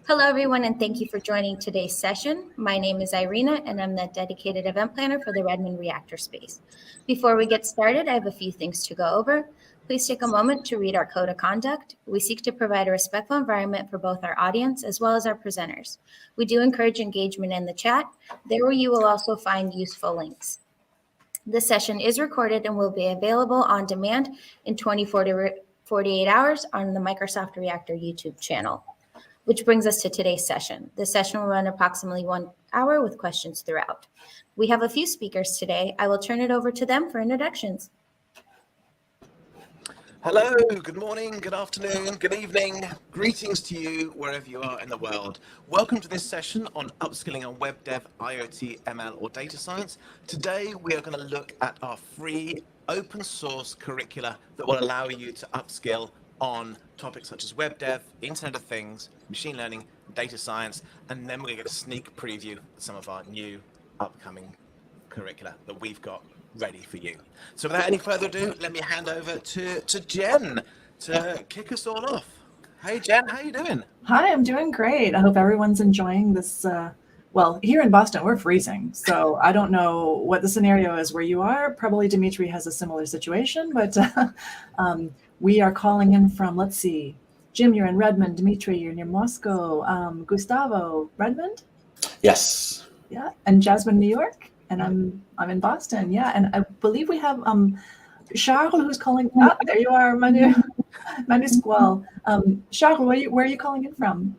Hello, everyone, and thank you for joining today's session. My name is Irina, and I'm the dedicated event planner for the Redmond Reactor Space. Before we get started, I have a few things to go over. Please take a moment to read our code of conduct. We seek to provide a respectful environment for both our audience as well as our presenters. We do encourage engagement in the chat. There you will also find useful links. This session is recorded and will be available on demand in 24 to 48 hours on the Microsoft Reactor YouTube channel. Which brings us to today's session. This session will run approximately 1 hour with questions throughout. We have a few speakers today. I will turn it over to them for introductions. Hello, good morning, good afternoon, good evening. Greetings to you wherever you are in the world. Welcome to this session on upskilling on web dev, IoT, ML, or data science. Today, we are going to look at our free open source curricula that will allow you to upskill on topics such as web dev, Internet of Things, machine learning, data science, and then we're going to get a sneak preview of some of our new upcoming curricula that we've got ready for you. So without any further ado, let me hand over to Jen to kick us all off. Hey Jen, how you doing? Hi, I'm doing great. I hope everyone's enjoying this. Well, here in Boston, we're freezing, so I don't know what the scenario is where you are. Probably Dimitri has a similar situation, but we are calling in from, let's see, Jim, you're in Redmond. Dmitry, you're near Moscow. Gustavo, Redmond? Yes. Yeah, and Jasmine, New York, and I'm in Boston. Yeah, and I believe we have Charles who's calling. Oh, there you are, Manu Squall. Charles, where are you calling in from?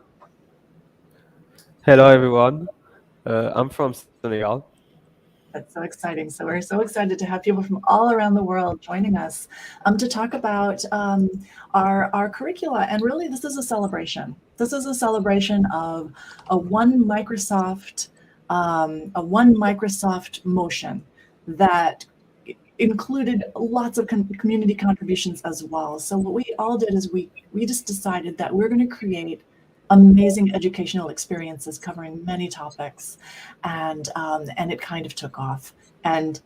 Hello, everyone. I'm from Senegal. That's so exciting. So we're so excited to have people from all around the world joining us to talk about our curricula. And really, this is a celebration. This is a celebration of a one Microsoft motion that included lots of community contributions as well. So what we all did is we just decided that we're going to create amazing educational experiences covering many topics, and it kind of took off. And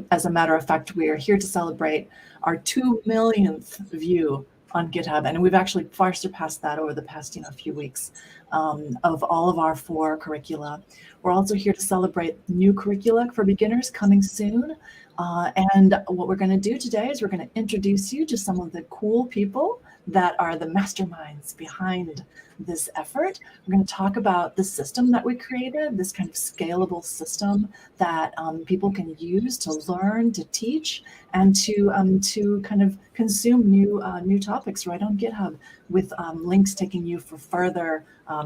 as a matter of fact, we are here to celebrate our 2 millionth view on GitHub, and we've actually far surpassed that over the past few weeks of all of our 4 curricula. We're also here to celebrate new curricula for beginners coming soon. And what we're going to do today is we're going to introduce you to some of the cool people that are the masterminds behind this effort. We're going to talk about the system that we created, this kind of scalable system that people can use to learn, to teach, and to kind of consume new topics right on GitHub with links taking you for further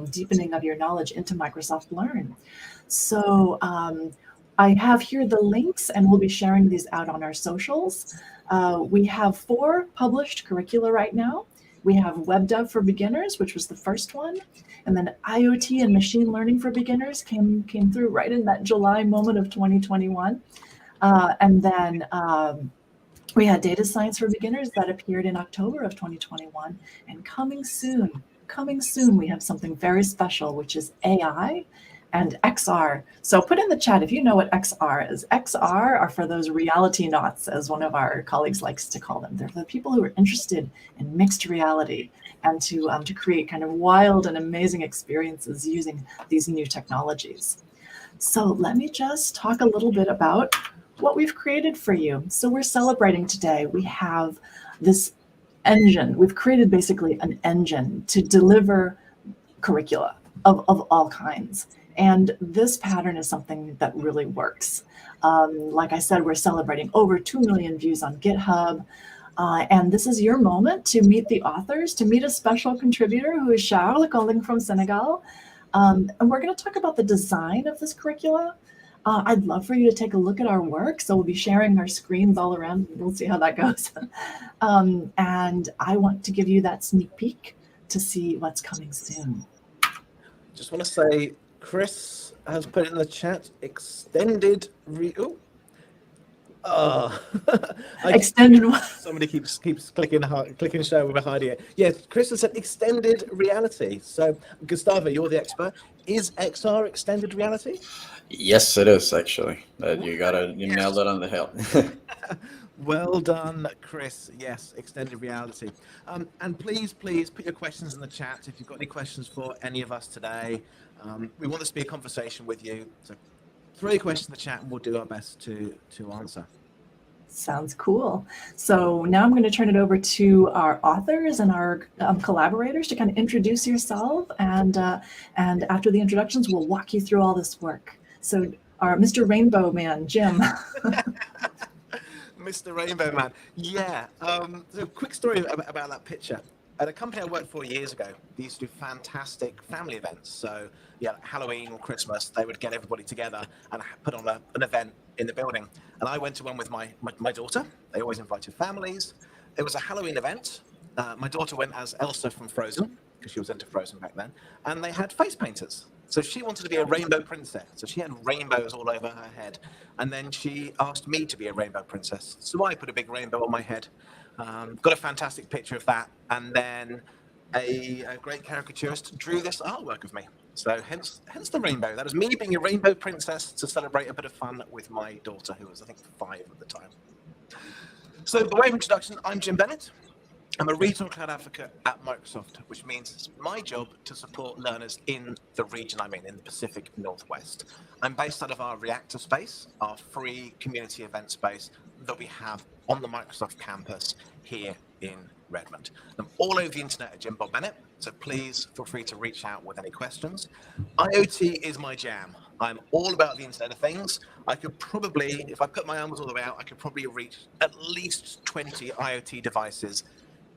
deepening of your knowledge into Microsoft Learn. So I have here the links, and we'll be sharing these out on our socials. We have 4 published curricula right now. We have Web Dev for Beginners, which was the first one, and then IoT and Machine Learning for Beginners came through right in that July moment of 2021. And then we had Data Science for Beginners that appeared in October of 2021. And coming soon, we have something very special, which is AI and XR. So put in the chat if you know what XR is. XR are for those reality knots, as one of our colleagues likes to call them. They're the people who are interested in mixed reality and to create kind of wild and amazing experiences using these new technologies. So let me just talk a little bit about what we've created for you. So we're celebrating today. We have this engine. We've created basically an engine to deliver curricula of all kinds. And this pattern is something that really works. Like I said, we're celebrating over 2 million views on GitHub. And this is your moment to meet the authors, to meet a special contributor who is Charles, calling from Senegal. And we're going to talk about the design of this curricula. I'd love for you to take a look at our work. So we'll be sharing our screens all around. We'll see how that goes. And I want to give you that sneak peek to see what's coming soon. Just want to say, Chris has put in the chat extended extended what? Somebody keeps clicking show with hiding it. Yes, Chris has said extended reality. So Gustavo, you're the expert. Is XR extended reality? Yes, it is actually. You nailed it on the head. Well done, Chris. Yes, extended reality. And please put your questions in the chat if you've got any questions for any of us today. We want this to be a conversation with you. So throw your questions in the chat and we'll do our best to answer. Sounds cool. So now I'm going to turn it over to our authors and our collaborators to kind of introduce yourself. And after the introductions, we'll walk you through all this work. So our Mr. Rainbow Man, Jim. Mr. Rainbow Man. Yeah. So quick story about that picture. At a company I worked for years ago, they used to do fantastic family events. So yeah, Halloween or Christmas, they would get everybody together and put on an event in the building. And I went to one with my daughter. They always invited families. It was a Halloween event. My daughter went as Elsa from Frozen, because she was into Frozen back then. And they had face painters. So she wanted to be a rainbow princess. So she had rainbows all over her head. And then she asked me to be a rainbow princess. So I put a big rainbow on my head. Got a fantastic picture of that. And then a great caricaturist drew this artwork of me. So hence the rainbow. That was me being a rainbow princess to celebrate a bit of fun with my daughter, who was, I think, 5 at the time. So by way of introduction, I'm Jim Bennett. I'm a regional cloud advocate at Microsoft, which means it's my job to support learners in the region I'm in the Pacific Northwest. I'm based out of our Reactor space, our free community event space that we have on the Microsoft campus here in Redmond. I'm all over the internet at Jim Bob Bennett, so please feel free to reach out with any questions. IoT is my jam. I'm all about the Internet of Things. I could probably, if I put my arms all the way out, I could probably reach at least 20 IoT devices,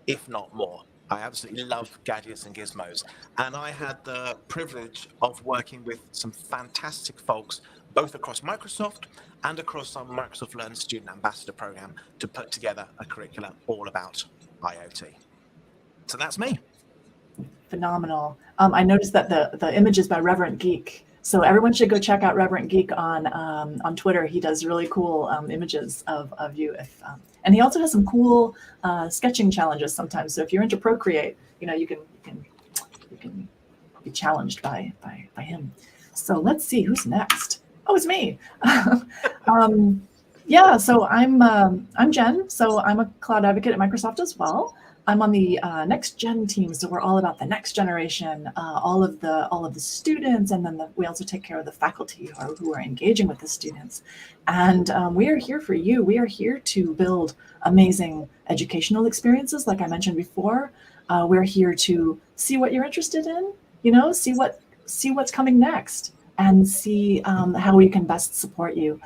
if not more. I absolutely love gadgets and gizmos. And I had the privilege of working with some fantastic folks, both across Microsoft and across our Microsoft Learn Student Ambassador Program, to put together a curricula all about IoT. So that's me. Phenomenal. I noticed that the image is by Reverend Geek. So everyone should go check out Reverend Geek on Twitter. He does really cool images of you. And he also has some cool sketching challenges sometimes. So if you're into Procreate, you can be challenged by him. So let's see who's next. Oh, it's me. Yeah. So I'm Jen. So I'm a cloud advocate at Microsoft as well. I'm on the next gen team, so we're all about the next generation, all of the students, and then we also take care of the faculty who are engaging with the students. And we are here for you. We are here to build amazing educational experiences, like I mentioned before. We're here to see what you're interested in, see what's coming next, and see how we can best support you.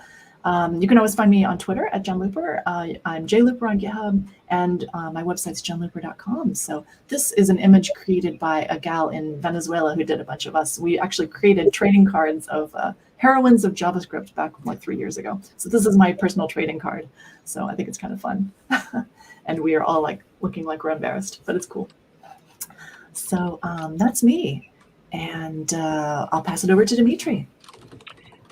You can always find me on Twitter at Jen Looper. I'm JLooper on GitHub, and my website's jenlooper.com. So this is an image created by a gal in Venezuela who did a bunch of us. We actually created trading cards of heroines of JavaScript back like 3 years ago. So this is my personal trading card. So I think it's kind of fun. And we are all like looking like we're embarrassed, but it's cool. So that's me. And I'll pass it over to Dimitri.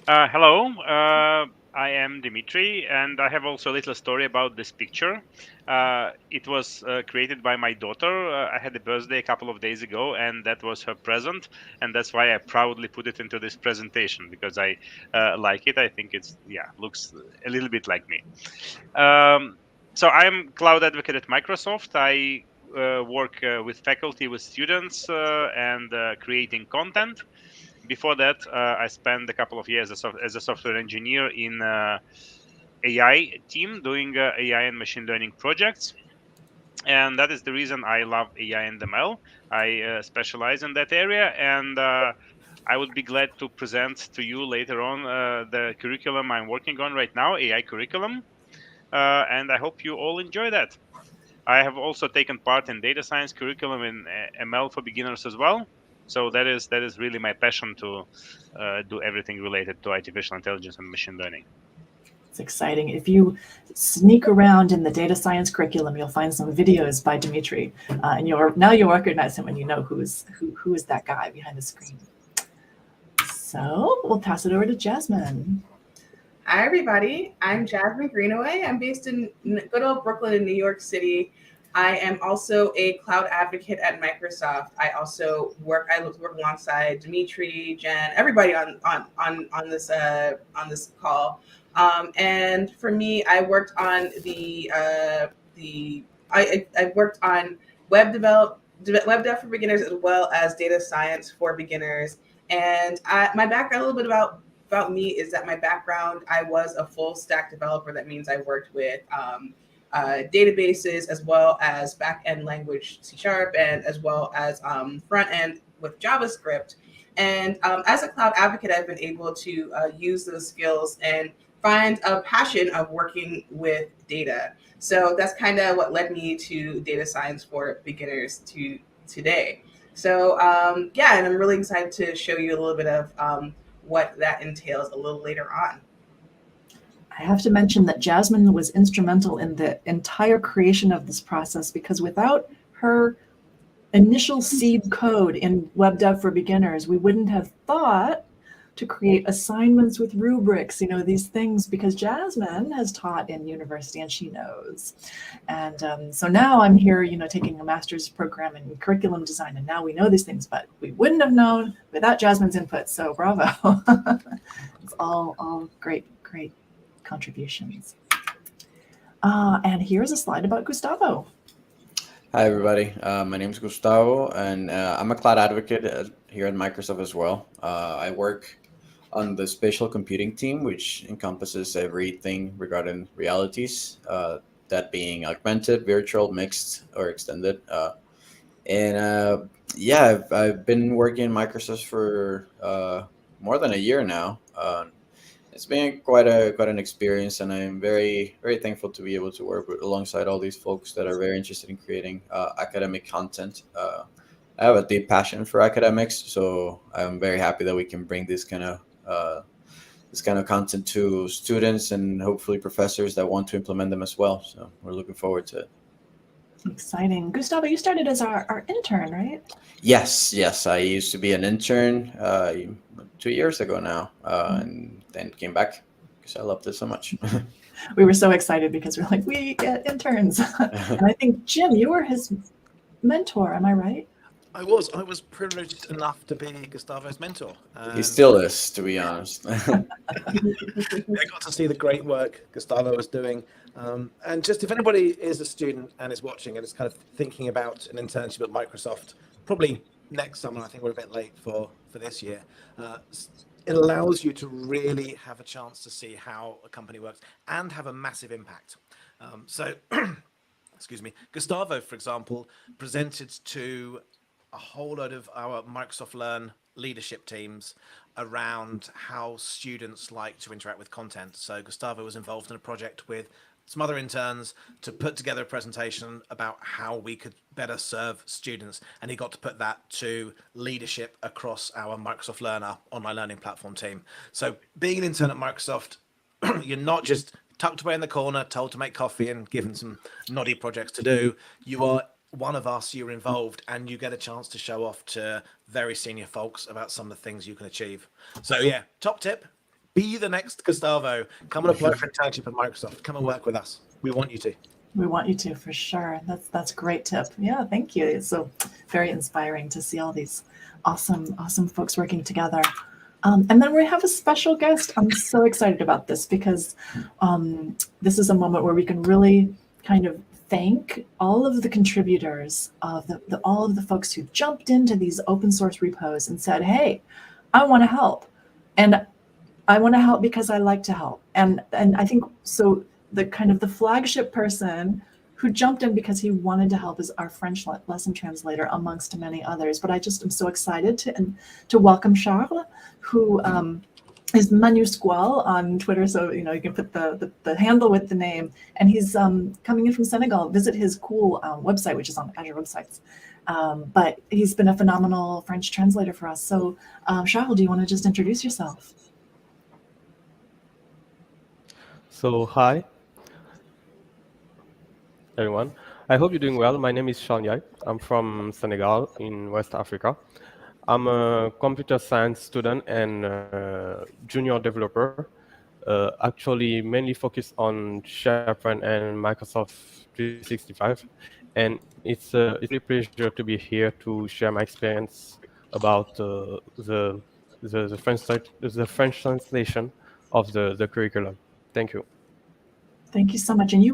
Hello. I am Dimitri, and I have also a little story about this picture. It was created by my daughter. I had a birthday a couple of days ago, and that was her present, and that's why I proudly put it into this presentation, because I like it. I think looks a little bit like me. So I'm cloud advocate at Microsoft. I work with faculty, with students, and creating content. Before that, I spent a couple of years as a software engineer in AI team doing AI and machine learning projects. And that is the reason I love AI and ML. I specialize in that area, and I would be glad to present to you later on the curriculum I'm working on right now, AI curriculum. And I hope you all enjoy that. I have also taken part in data science curriculum in ML for beginners as well. So that is really my passion to do everything related to artificial intelligence and machine learning. It's exciting. If you sneak around in the data science curriculum, you'll find some videos by Dmitry, and you'll recognize him, and you know who is that guy behind the screen. So we'll pass it over to Jasmine. Hi, everybody. I'm Jasmine Greene. I'm based in good old Brooklyn in New York City. I am also a cloud advocate at Microsoft. I also work alongside Dmitry, Jen, everybody on this call. And for me, I worked on I worked on web dev for beginners as well as data science for beginners. And my background, a little bit about me is that my background, I was a full stack developer. That means I worked with databases as well as back end language C# and as well as front end with JavaScript. And as a cloud advocate, I've been able to use those skills and find a passion of working with data. So that's kind of what led me to data science for beginners to today. So yeah, and I'm really excited to show you a little bit of what that entails a little later on. I have to mention that Jasmine was instrumental in the entire creation of this process, because without her initial seed code in web dev for beginners, we wouldn't have thought to create assignments with rubrics, these things, because Jasmine has taught in university and she knows. And so now I'm here, taking a master's program in curriculum design, and now we know these things, but we wouldn't have known without Jasmine's input. So bravo. It's all great contributions. And here's a slide about Gustavo. Hi, everybody. My name is Gustavo, and I'm a cloud advocate here at Microsoft as well. I work on the spatial computing team, which encompasses everything regarding realities, that being augmented, virtual, mixed, or extended. Yeah, I've been working in Microsoft for more than a year now. It's been quite an experience, and I'm very, very thankful to be able to work alongside all these folks that are very interested in creating academic content. I have a deep passion for academics, so I'm very happy that we can bring this kind of content to students and hopefully professors that want to implement them as well. So we're looking forward to it. Exciting. Gustavo, you started as our intern, right? Yes. I used to be an intern 2 years ago now, and then came back because I loved it so much. We were so excited because we're like, we get interns. And I think, Jim, you were his mentor, am I right? I was privileged enough to be Gustavo's mentor. He still is, to be honest. I got to see the great work Gustavo was doing. And just if anybody is a student and is watching and is kind of thinking about an internship at Microsoft, probably next summer, I think we're a bit late for this year, it allows you to really have a chance to see how a company works and have a massive impact. Excuse me, Gustavo, for example, presented to a whole load of our Microsoft Learn leadership teams around how students like to interact with content. So Gustavo was involved in a project with some other interns to put together a presentation about how we could better serve students. And he got to put that to leadership across our Microsoft Learner online learning platform team. So being an intern at Microsoft, you're not just tucked away in the corner, told to make coffee and given some noddy projects to do. You are one of us, you're involved, and you get a chance to show off to very senior folks about some of the things you can achieve. So yeah, top tip, be the next Gustavo. Come and apply for internship at Microsoft. Come and work with us. We want you to. We want you to, for sure. That's a great tip. Yeah, thank you. It's so very inspiring to see all these awesome folks working together. And then we have a special guest. I'm so excited about this because this is a moment where we can really kind of thank all of the contributors of all of the folks who jumped into these open source repos and said, hey, I want to help. And I want to help because I like to help. And I think so the kind of the flagship person who jumped in because he wanted to help is our French lesson translator, amongst many others. But I just am so excited to welcome Charles, who is Manusqual on Twitter. So, you can put the handle with the name. And he's coming in from Senegal. Visit his cool website, which is on Azure Websites. But he's been a phenomenal French translator for us. So, Charles, do you want to just introduce yourself? So, hi, everyone. I hope you're doing well. My name is Shanyai. I'm from Senegal in West Africa. I'm a computer science student and junior developer, actually mainly focused on SharePoint and Microsoft 365. And it's a pleasure to be here to share my experience about the French translation of the curriculum. Thank you. Thank you so much. And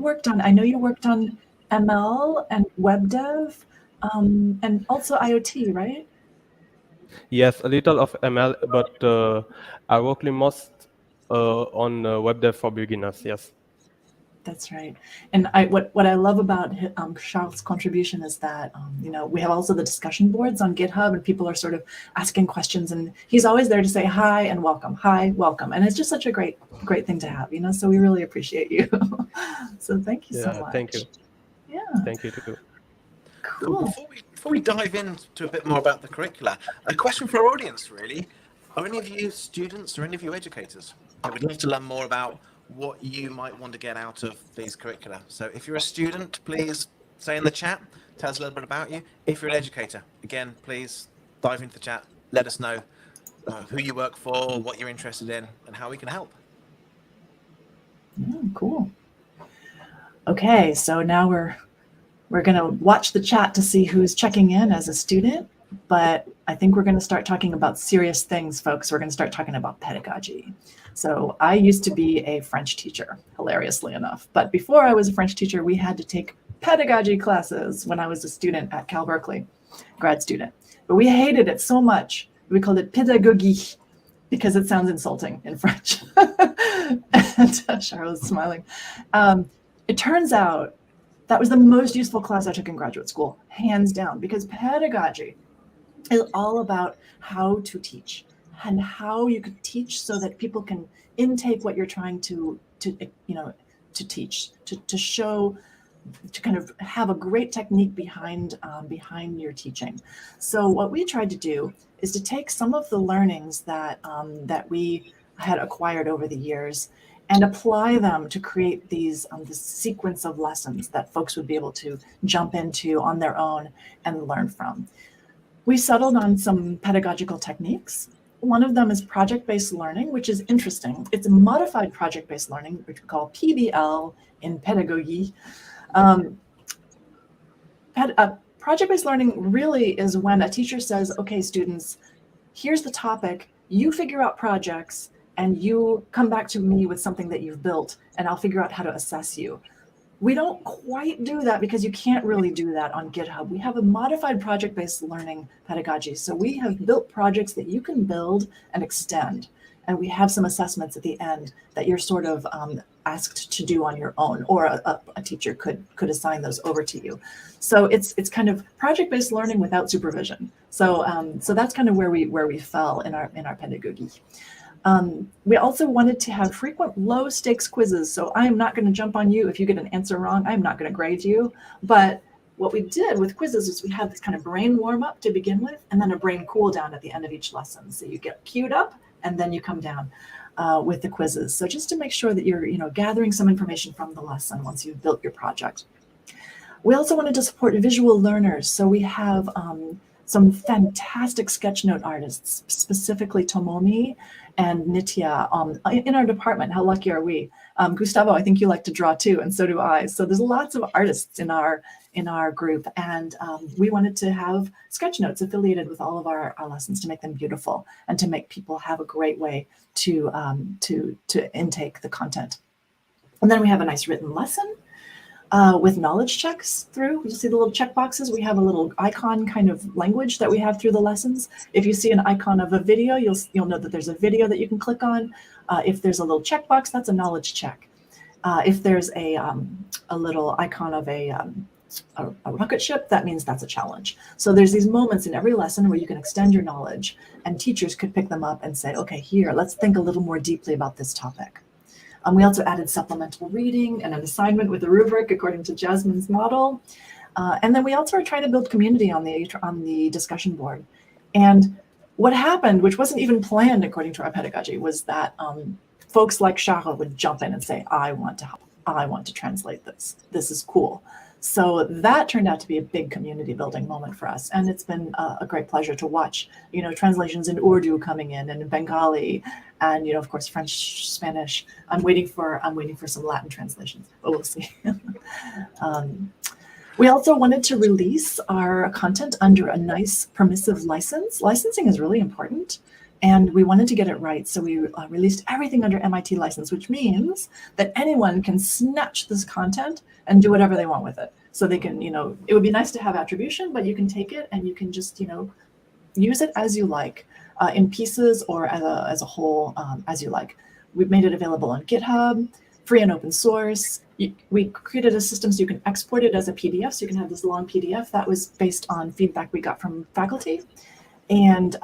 I know you worked on ML and web dev, and also IoT, right? Yes, a little of ML, but I work most on web dev for beginners. Yes. That's right. And what I love about Charles' contribution is that we have also the discussion boards on GitHub, and people are sort of asking questions, and he's always there to say hi and welcome, and it's just such a great thing to have, So we really appreciate you. So thank you so much. Thank you. Yeah. Thank you too. Cool. Before we dive into a bit more about the curricula, a question for our audience really: are any of you students or any of you educators? We'd love to learn more about what you might want to get out of these curricula. So if you're a student, please say in the chat, tell us a little bit about you. If you're an educator, again, please dive into the chat, let us know who you work for, what you're interested in, and how we can help. Cool. Okay, so now we're going to watch the chat to see who's checking in as a student, but I think we're going to start talking about serious things, folks. We're going to start talking about pedagogy. So I used to be a French teacher, hilariously enough. But before I was a French teacher, we had to take pedagogy classes when I was a student at Cal Berkeley, grad student. But we hated it so much. We called it pedagogy because it sounds insulting in French. And Charles is smiling. It turns out that was the most useful class I took in graduate school, hands down, because pedagogy is all about how to teach and how you can teach so that people can intake what you're trying to teach, to show, to kind of have a great technique behind your teaching. So what we tried to do is to take some of the learnings that we had acquired over the years and apply them to create this sequence of lessons that folks would be able to jump into on their own and learn from. We settled on some pedagogical techniques. One of them is project-based learning, which is interesting. It's a modified project-based learning, which we call PBL in pedagogy. Project-based learning really is when a teacher says, okay, students, here's the topic, you figure out projects, and you come back to me with something that you've built, and I'll figure out how to assess you. We don't quite do that because you can't really do that on GitHub. We have a modified project-based learning pedagogy. So we have built projects that you can build and extend. And we have some assessments at the end that you're sort of asked to do on your own, or a teacher could assign those over to you. So it's kind of project-based learning without supervision. So that's kind of where we fell in our pedagogy. We also wanted to have frequent low stakes quizzes. So I am not going to jump on you if you get an answer wrong. I'm not going to grade you. But what we did with quizzes is we had this kind of brain warm up to begin with, and then a brain cool down at the end of each lesson. So you get queued up and then you come down with the quizzes. So just to make sure that you're gathering some information from the lesson once you've built your project. We also wanted to support visual learners. So we have some fantastic sketchnote artists, specifically Tomomi and Nitya in our department. How lucky are we? Gustavo, I think you like to draw too, and so do I. So there's lots of artists in our group, and we wanted to have sketchnotes affiliated with all of our lessons to make them beautiful and to make people have a great way to intake the content. And then we have a nice written lesson with knowledge checks through. You'll see the little check boxes. We have a little icon kind of language that we have through the lessons. If you see an icon of a video, you'll know that there's a video that you can click on. If there's a little checkbox, that's a knowledge check. If there's a little icon of a rocket ship, that means that's a challenge. So there's these moments in every lesson where you can extend your knowledge, and teachers could pick them up and say, okay, here, let's think a little more deeply about this topic. We also added supplemental reading and an assignment with a rubric according to Jasmine's model. And then we also are trying to build community on the discussion board. And what happened, which wasn't even planned according to our pedagogy, was that folks like Charles would jump in and say, I want to help. I want to translate this. This is cool. So that turned out to be a big community building moment for us. And it's been a great pleasure to watch, translations in Urdu coming in and in Bengali and, of course, French, Spanish. I'm waiting for some Latin translations, but we'll see. We also wanted to release our content under a nice permissive license. Licensing is really important. And we wanted to get it right. So we released everything under MIT license, which means that anyone can snatch this content and do whatever they want with it. So they can, it would be nice to have attribution, but you can take it and you can just, use it as you like, in pieces or as a whole, as you like. We've made it available on GitHub, free and open source. We created a system so you can export it as a PDF. So you can have this long PDF that was based on feedback we got from faculty. And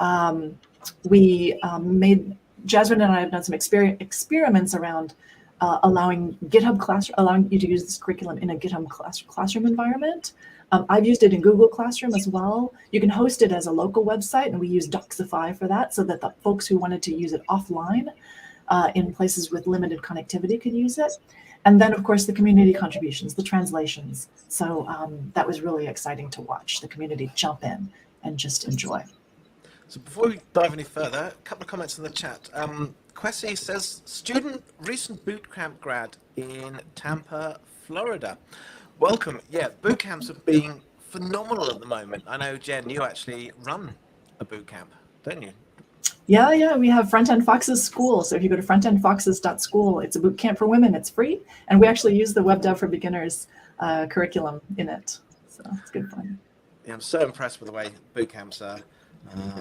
Jasmine and I have done some experiments around allowing allowing you to use this curriculum in a GitHub classroom environment. I've used it in Google Classroom as well. You can host it as a local website, and we use Doxify for that, so that the folks who wanted to use it offline in places with limited connectivity could use it. And then, of course, the community contributions, the translations. So that was really exciting to watch the community jump in and just enjoy. So before we dive any further, a couple of comments in the chat. Kwesi says, recent bootcamp grad in Tampa, Florida. Welcome. Yeah, bootcamps have been phenomenal at the moment. I know, Jen, you actually run a bootcamp, don't you? Yeah, we have Front End Foxes School. So if you go to frontendfoxes.school, it's a boot camp for women. It's free. And we actually use the Web Dev for Beginners curriculum in it. So it's good fun. Yeah, I'm so impressed with the way boot camps are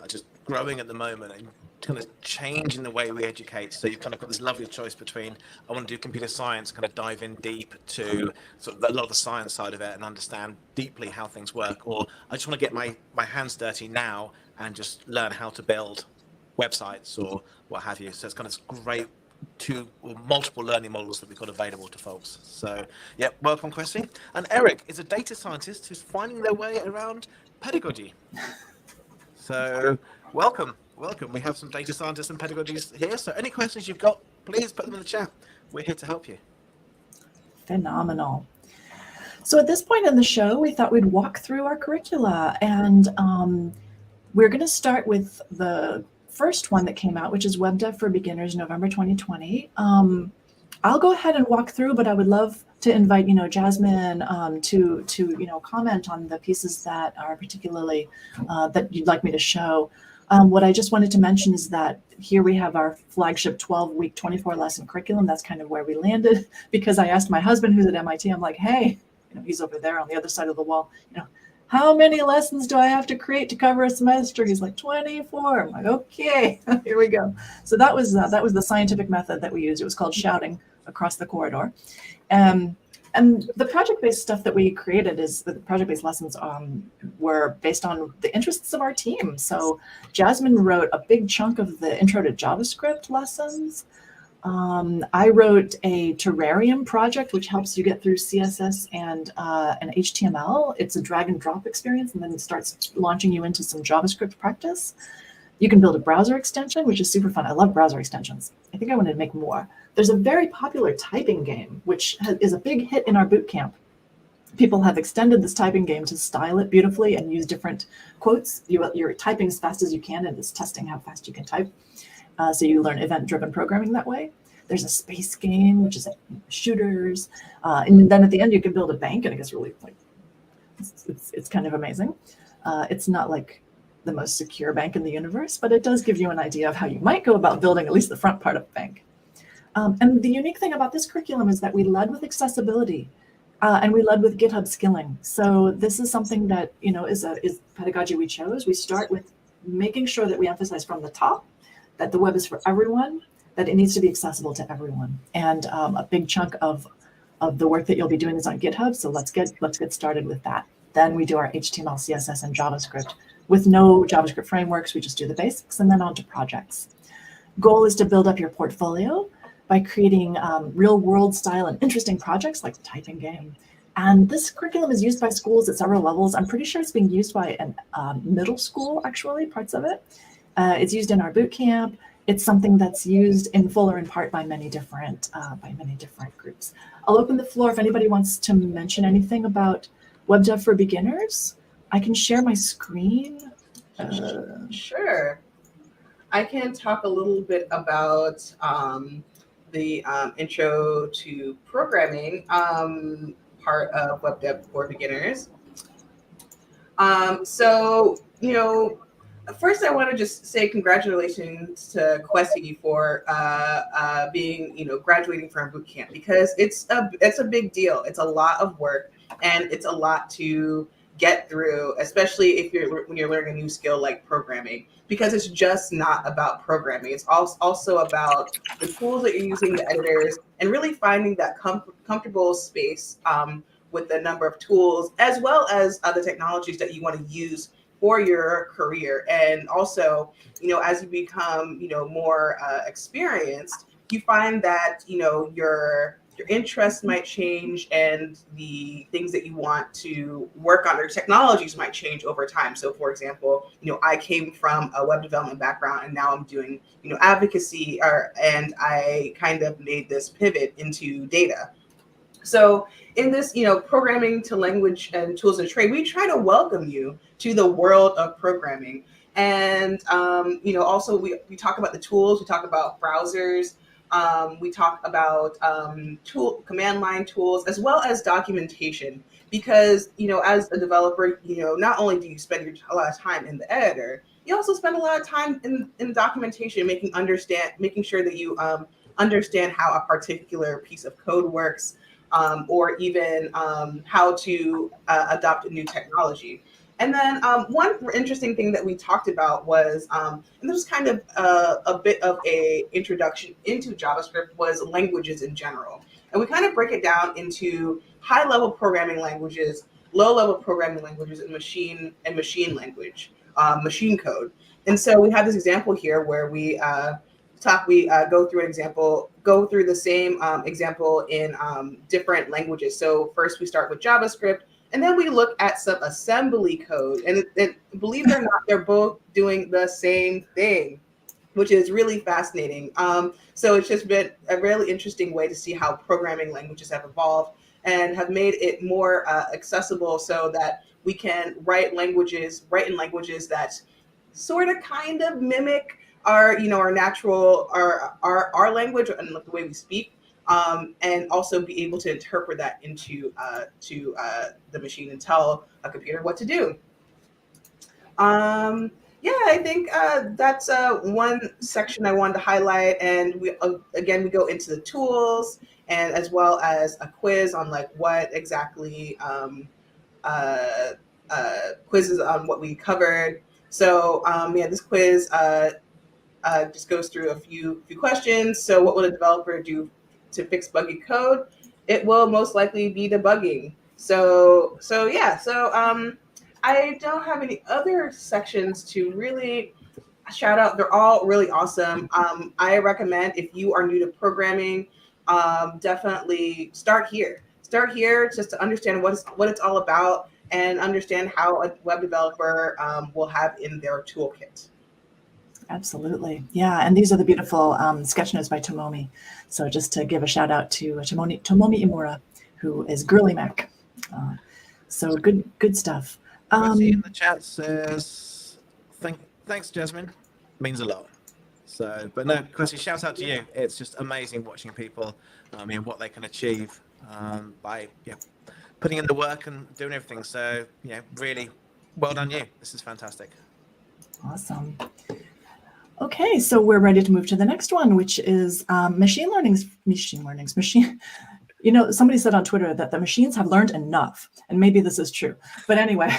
just growing at the moment and kind of changing the way we educate. So you've kind of got this lovely choice between, I want to do computer science, kind of dive in deep to sort of a lot of the science side of it and understand deeply how things work, or I just want to get my hands dirty now and just learn how to build websites or what have you. So it's kind of great multiple learning models that we've got available to folks. So yeah, welcome, Kwesi. And Eric is a data scientist who's finding their way around pedagogy. So welcome. We have some data scientists and pedagogists here. So any questions you've got, please put them in the chat. We're here to help you. Phenomenal. So at this point in the show, we thought we'd walk through our curricula, and we're going to start with the first one that came out, which is Web Dev for Beginners, November 2020. I'll go ahead and walk through, but I would love to invite, Jasmine to comment on the pieces that are particularly that you'd like me to show. What I just wanted to mention is that here we have our flagship 12-week, 24-lesson curriculum. That's kind of where we landed, because I asked my husband, who's at MIT, I'm like, hey, he's over there on the other side of the wall, how many lessons do I have to create to cover a semester? He's like, 24. I'm like, okay, here we go. So that was the scientific method that we used. It was called shouting across the corridor. And the project-based stuff that we created the project-based lessons were based on the interests of our team. So Jasmine wrote a big chunk of the intro to JavaScript lessons. I wrote a terrarium project, which helps you get through CSS and HTML. It's a drag and drop experience, and then it starts launching you into some JavaScript practice. You can build a browser extension, which is super fun. I love browser extensions. I think I wanted to make more. There's a very popular typing game, which is a big hit in our boot camp. People have extended this typing game to style it beautifully and use different quotes. You're typing as fast as you can, and it's testing how fast you can type. So you learn event-driven programming that way. There's a space game, which is shooters. And then at the end, you can build a bank, and it gets really, it's kind of amazing. It's not like the most secure bank in the universe, but it does give you an idea of how you might go about building at least the front part of a bank. And the unique thing about this curriculum is that we led with accessibility, and we led with GitHub skilling. So this is something that is pedagogy we chose. We start with making sure that we emphasize from the top that the web is for everyone, that it needs to be accessible to everyone. And a big chunk of the work that you'll be doing is on GitHub. So let's get started with that. Then we do our HTML, CSS, and JavaScript. With no JavaScript frameworks, we just do the basics and then on to projects. Goal is to build up your portfolio by creating real world style and interesting projects like the typing game. And this curriculum is used by schools at several levels. I'm pretty sure it's being used by a middle school, actually, parts of it. It's used in our boot camp. It's something that's used in full or in part by many different groups. I'll open the floor if anybody wants to mention anything about Web Dev for Beginners. I can share my screen. Sure. I can talk a little bit about the intro to programming part of Web Dev for Beginners. So, First, I want to just say congratulations to Questi for being, graduating from boot camp, because it's a big deal. It's a lot of work, and it's a lot to get through, especially when you're learning a new skill like programming, because it's just not about programming. It's also about the tools that you're using, the editors, and really finding that comfortable space with the number of tools, as well as other technologies that you want to use for your career. And also, as you become, more experienced, you find that, your interests might change, and the things that you want to work on or technologies might change over time. So for example, I came from a web development background, and now I'm doing, advocacy, and I kind of made this pivot into data. So in this, programming to language and tools and trade, we try to welcome you to the world of programming. And, also we talk about the tools, we talk about browsers, we talk about command line tools, as well as documentation, because, as a developer, not only do you spend a lot of time in the editor, you also spend a lot of time in documentation, making sure that you understand how a particular piece of code works, or even how to adopt a new technology. And then one interesting thing that we talked about was, and this was kind of a bit of a introduction into JavaScript, was languages in general. And we kind of break it down into high-level programming languages, low-level programming languages, and machine language, machine code. And so we have this example here where we go through the same example in different languages. So first we start with JavaScript, and then we look at some assembly code. And believe it or not, they're both doing the same thing, which is really fascinating. So it's just been a really interesting way to see how programming languages have evolved and have made it more accessible, so that we can write in languages that sort of kind of mimic our natural, our language and the way we speak, and also be able to interpret that into the machine and tell a computer what to do. I think that's one section I wanted to highlight. And we go into the tools, and as well as a quiz on like what exactly quizzes on what we covered. So this quiz just goes through a few questions. So what will a developer do to fix buggy code? It will most likely be debugging. So I don't have any other sections to really shout out. They're all really awesome. I recommend, if you are new to programming, definitely start here. Start here just to understand what it's all about, and understand how a web developer will have in their toolkit. Absolutely. Yeah. And these are the beautiful sketch notes by Tomomi. So just to give a shout out to Tomomi Imura, who is Girly Mac. So good stuff. Questi in the chat says, thanks, Jasmine. Means a lot. So, but no, Questi, shout out to you. It's just amazing watching people, what they can achieve by putting in the work and doing everything. So, really well done you. This is fantastic. Awesome. Okay, so we're ready to move to the next one, which is machine learning. Somebody said on Twitter that the machines have learned enough, and maybe this is true. But anyway,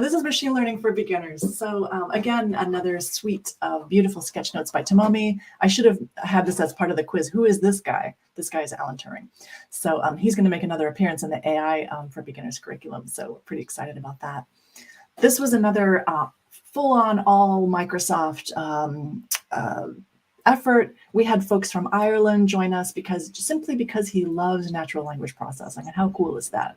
this is machine learning for beginners. So again, another suite of beautiful sketch notes by Tomomi. I should have had this as part of the quiz. Who is this guy? This guy is Alan Turing. So he's going to make another appearance in the AI for beginners curriculum. So we're pretty excited about that. This was another full-on all Microsoft effort. We had folks from Ireland join us because he loves natural language processing. And how cool is that?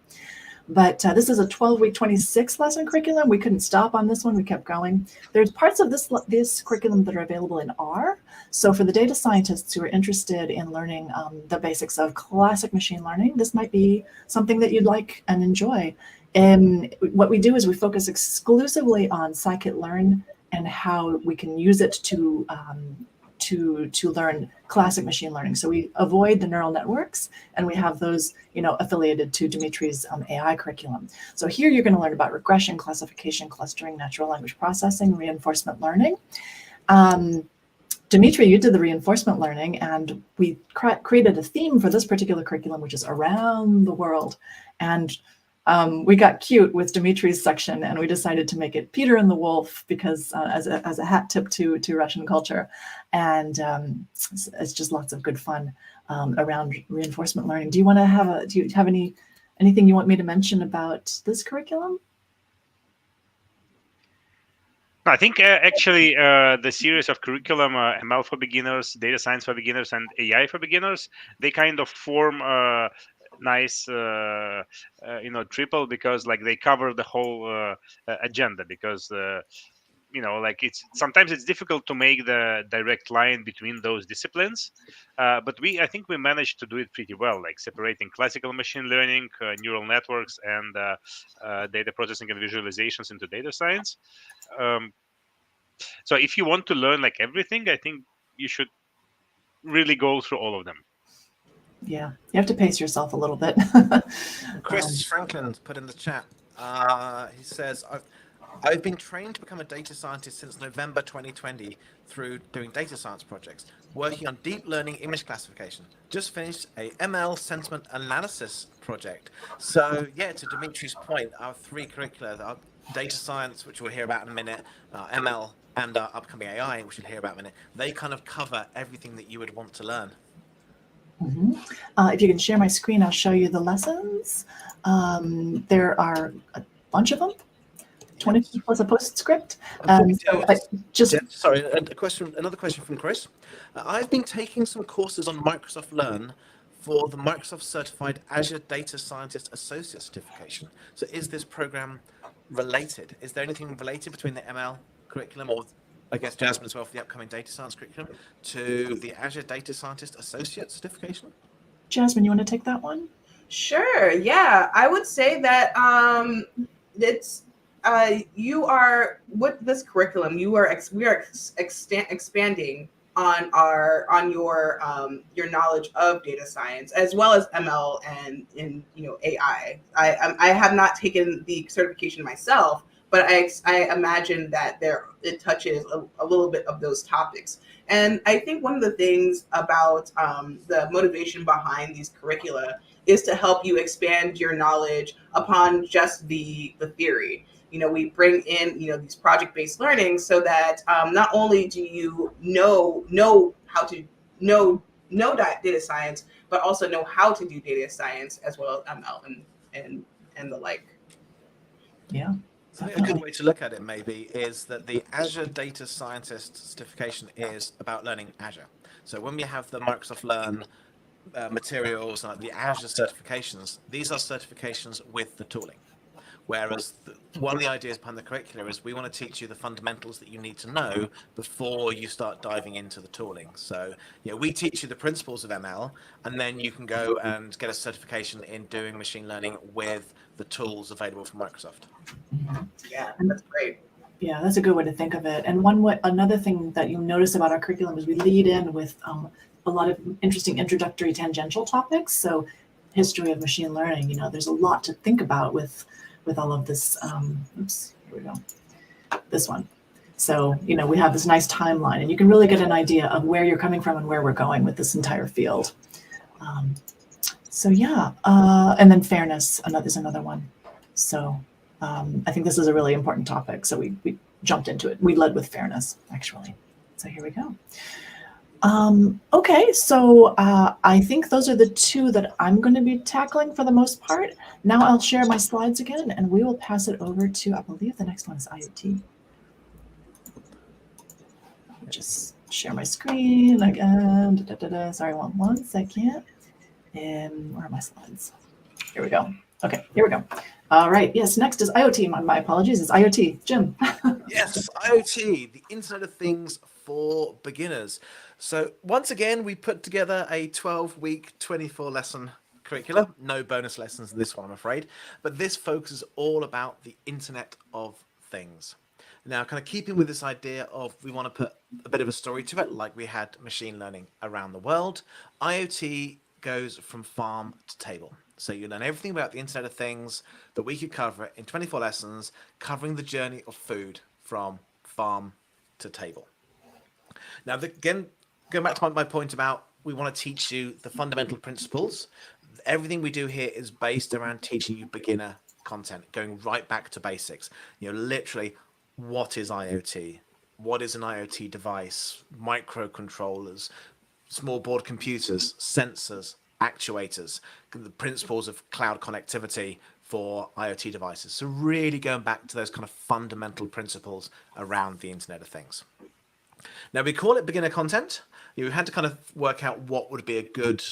But this is a 12-week, 26-lesson curriculum. We couldn't stop on this one. We kept going. There's parts of this curriculum that are available in R. So for the data scientists who are interested in learning the basics of classic machine learning, this might be something that you'd like and enjoy. And what we do is we focus exclusively on scikit-learn and how we can use it to to learn classic machine learning. So we avoid the neural networks, and we have those, affiliated to Dimitri's AI curriculum. So here you're going to learn about regression, classification, clustering, natural language processing, reinforcement learning. Dimitri, you did the reinforcement learning, and we created a theme for this particular curriculum, which is around the world. And we got cute with Dimitri's section, and we decided to make it Peter and the Wolf because as a hat tip to Russian culture. And it's just lots of good fun around reinforcement learning. Do you have anything you want me to mention about this curriculum? I think actually the series of curriculum, ML for beginners, data science for beginners, and AI for beginners, they kind of form a nice, triple, because like they cover the whole agenda. Because sometimes it's difficult to make the direct line between those disciplines, but I think we managed to do it pretty well, like separating classical machine learning, neural networks, and data processing and visualizations into data science. So if you want to learn like everything, I think you should really go through all of them. Yeah, you have to pace yourself a little bit. Chris Franklin's put in the chat. He says, I've been trained to become a data scientist since November 2020 through doing data science projects, working on deep learning image classification. Just finished a ML sentiment analysis project. So yeah, to Dimitri's point, our three curricula, our data science, which we'll hear about in a minute, ML, and our upcoming AI, which we'll hear about in a minute, they kind of cover everything that you would want to learn. Mm-hmm. If you can share my screen, I'll show you the lessons. There are a bunch of them. 20 plus a postscript. Sorry, another question from Chris. I've been taking some courses on Microsoft Learn for the Microsoft Certified Azure Data Scientist Associate Certification. So is this program related? Is there anything related between the ML curriculum, or I guess Jasmine as well for the upcoming data science curriculum, to the Azure Data Scientist Associate Certification? Jasmine, you want to take that one? Sure. Yeah, I would say that it's you are with this curriculum. We are expanding on your knowledge of data science as well as ML and AI. I have not taken the certification myself, but I imagine that it touches a little bit of those topics. And I think one of the things about the motivation behind these curricula is to help you expand your knowledge upon just the theory. We bring in, these project-based learning so that not only do you know how to know data science, but also know how to do data science as well as ML and the like. Yeah. I think a good way to look at it maybe is that the Azure Data Scientist certification is about learning Azure. So when we have the Microsoft Learn materials, like the Azure certifications, these are certifications with the tooling. Whereas one of the ideas behind the curricula is we want to teach you the fundamentals that you need to know before you start diving into the tooling. So we teach you the principles of ML, and then you can go and get a certification in doing machine learning with the tools available from Microsoft. Yeah, that's great. Yeah, that's a good way to think of it. And another thing that you'll notice about our curriculum is we lead in with a lot of interesting introductory tangential topics. So history of machine learning, there's a lot to think about with all of this. Oops, here we go. This one. So, we have this nice timeline, and you can really get an idea of where you're coming from and where we're going with this entire field. And then fairness, is another one. So I think this is a really important topic. So we jumped into it. We led with fairness, actually. So here we go. Okay, so I think those are the two that I'm going to be tackling for the most part. Now I'll share my slides again, and we will pass it over to, I believe the next one is IoT. Just share my screen again. Sorry, one second. And where are my slides? Here we go. Okay, here we go. All right, yes, next is IoT. My apologies, it's IoT. Jim. Yes, IoT, the Internet of Things for beginners. So once again, we put together a 12-week, 24-lesson curricula. No bonus lessons in this one, I'm afraid. But this focuses all about the Internet of Things. Now, kind of keeping with this idea of we want to put a bit of a story to it, like we had machine learning around the world, IoT goes from farm to table. So you learn everything about the Internet of Things that we could cover in 24 lessons, covering the journey of food from farm to table. Now, again, going back to my point about we want to teach you the fundamental principles. Everything we do here is based around teaching you beginner content, going right back to basics. Literally, what is IoT? What is an IoT device? Microcontrollers, small board computers, sensors, actuators, the principles of cloud connectivity for IoT devices. So really going back to those kind of fundamental principles around the Internet of Things. Now, we call it beginner content. You had to kind of work out what would be a good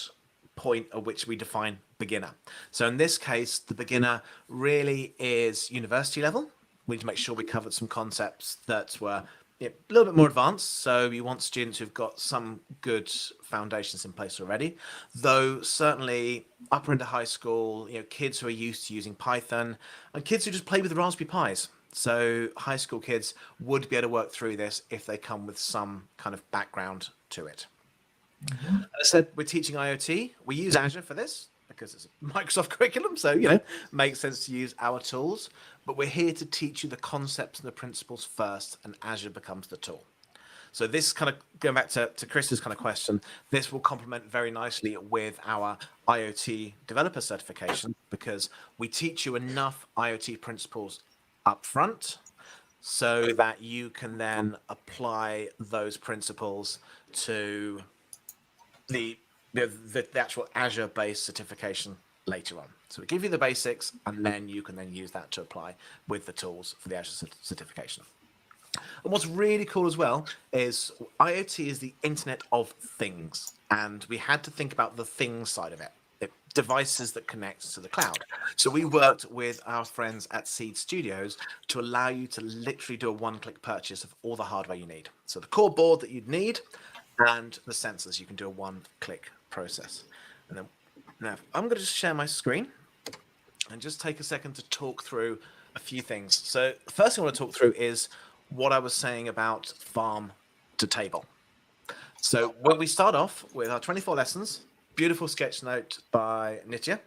point at which we define beginner. So in this case, the beginner really is university level. We need to make sure we covered some concepts that were a little bit more advanced. So you want students who've got some good foundations in place already, though certainly upper into high school, kids who are used to using Python and kids who just play with Raspberry Pis. So high school kids would be able to work through this if they come with some kind of background to it. Mm-hmm. As I said, we're teaching IoT. We use Azure for this because it's a Microsoft curriculum, so makes sense to use our tools. But we're here to teach you the concepts and the principles first, and Azure becomes the tool. So this kind of, going back to Chris's kind of question, this will complement very nicely with our IoT developer certification, because we teach you enough IoT principles up front so that you can then apply those principles to the actual Azure-based certification later on. So we give you the basics, and then you can then use that to apply with the tools for the Azure certification. And what's really cool as well is IoT is the Internet of Things, and we had to think about the things side of it. Devices that connect to the cloud. So we worked with our friends at Seed Studios to allow you to literally do a one-click purchase of all the hardware you need. So the core board that you'd need and the sensors, you can do a one-click process. And then now I'm going to just share my screen and just take a second to talk through a few things. So the first thing I want to talk through is what I was saying about farm to table. So when we start off with our 24 lessons, beautiful sketch note by Nitya,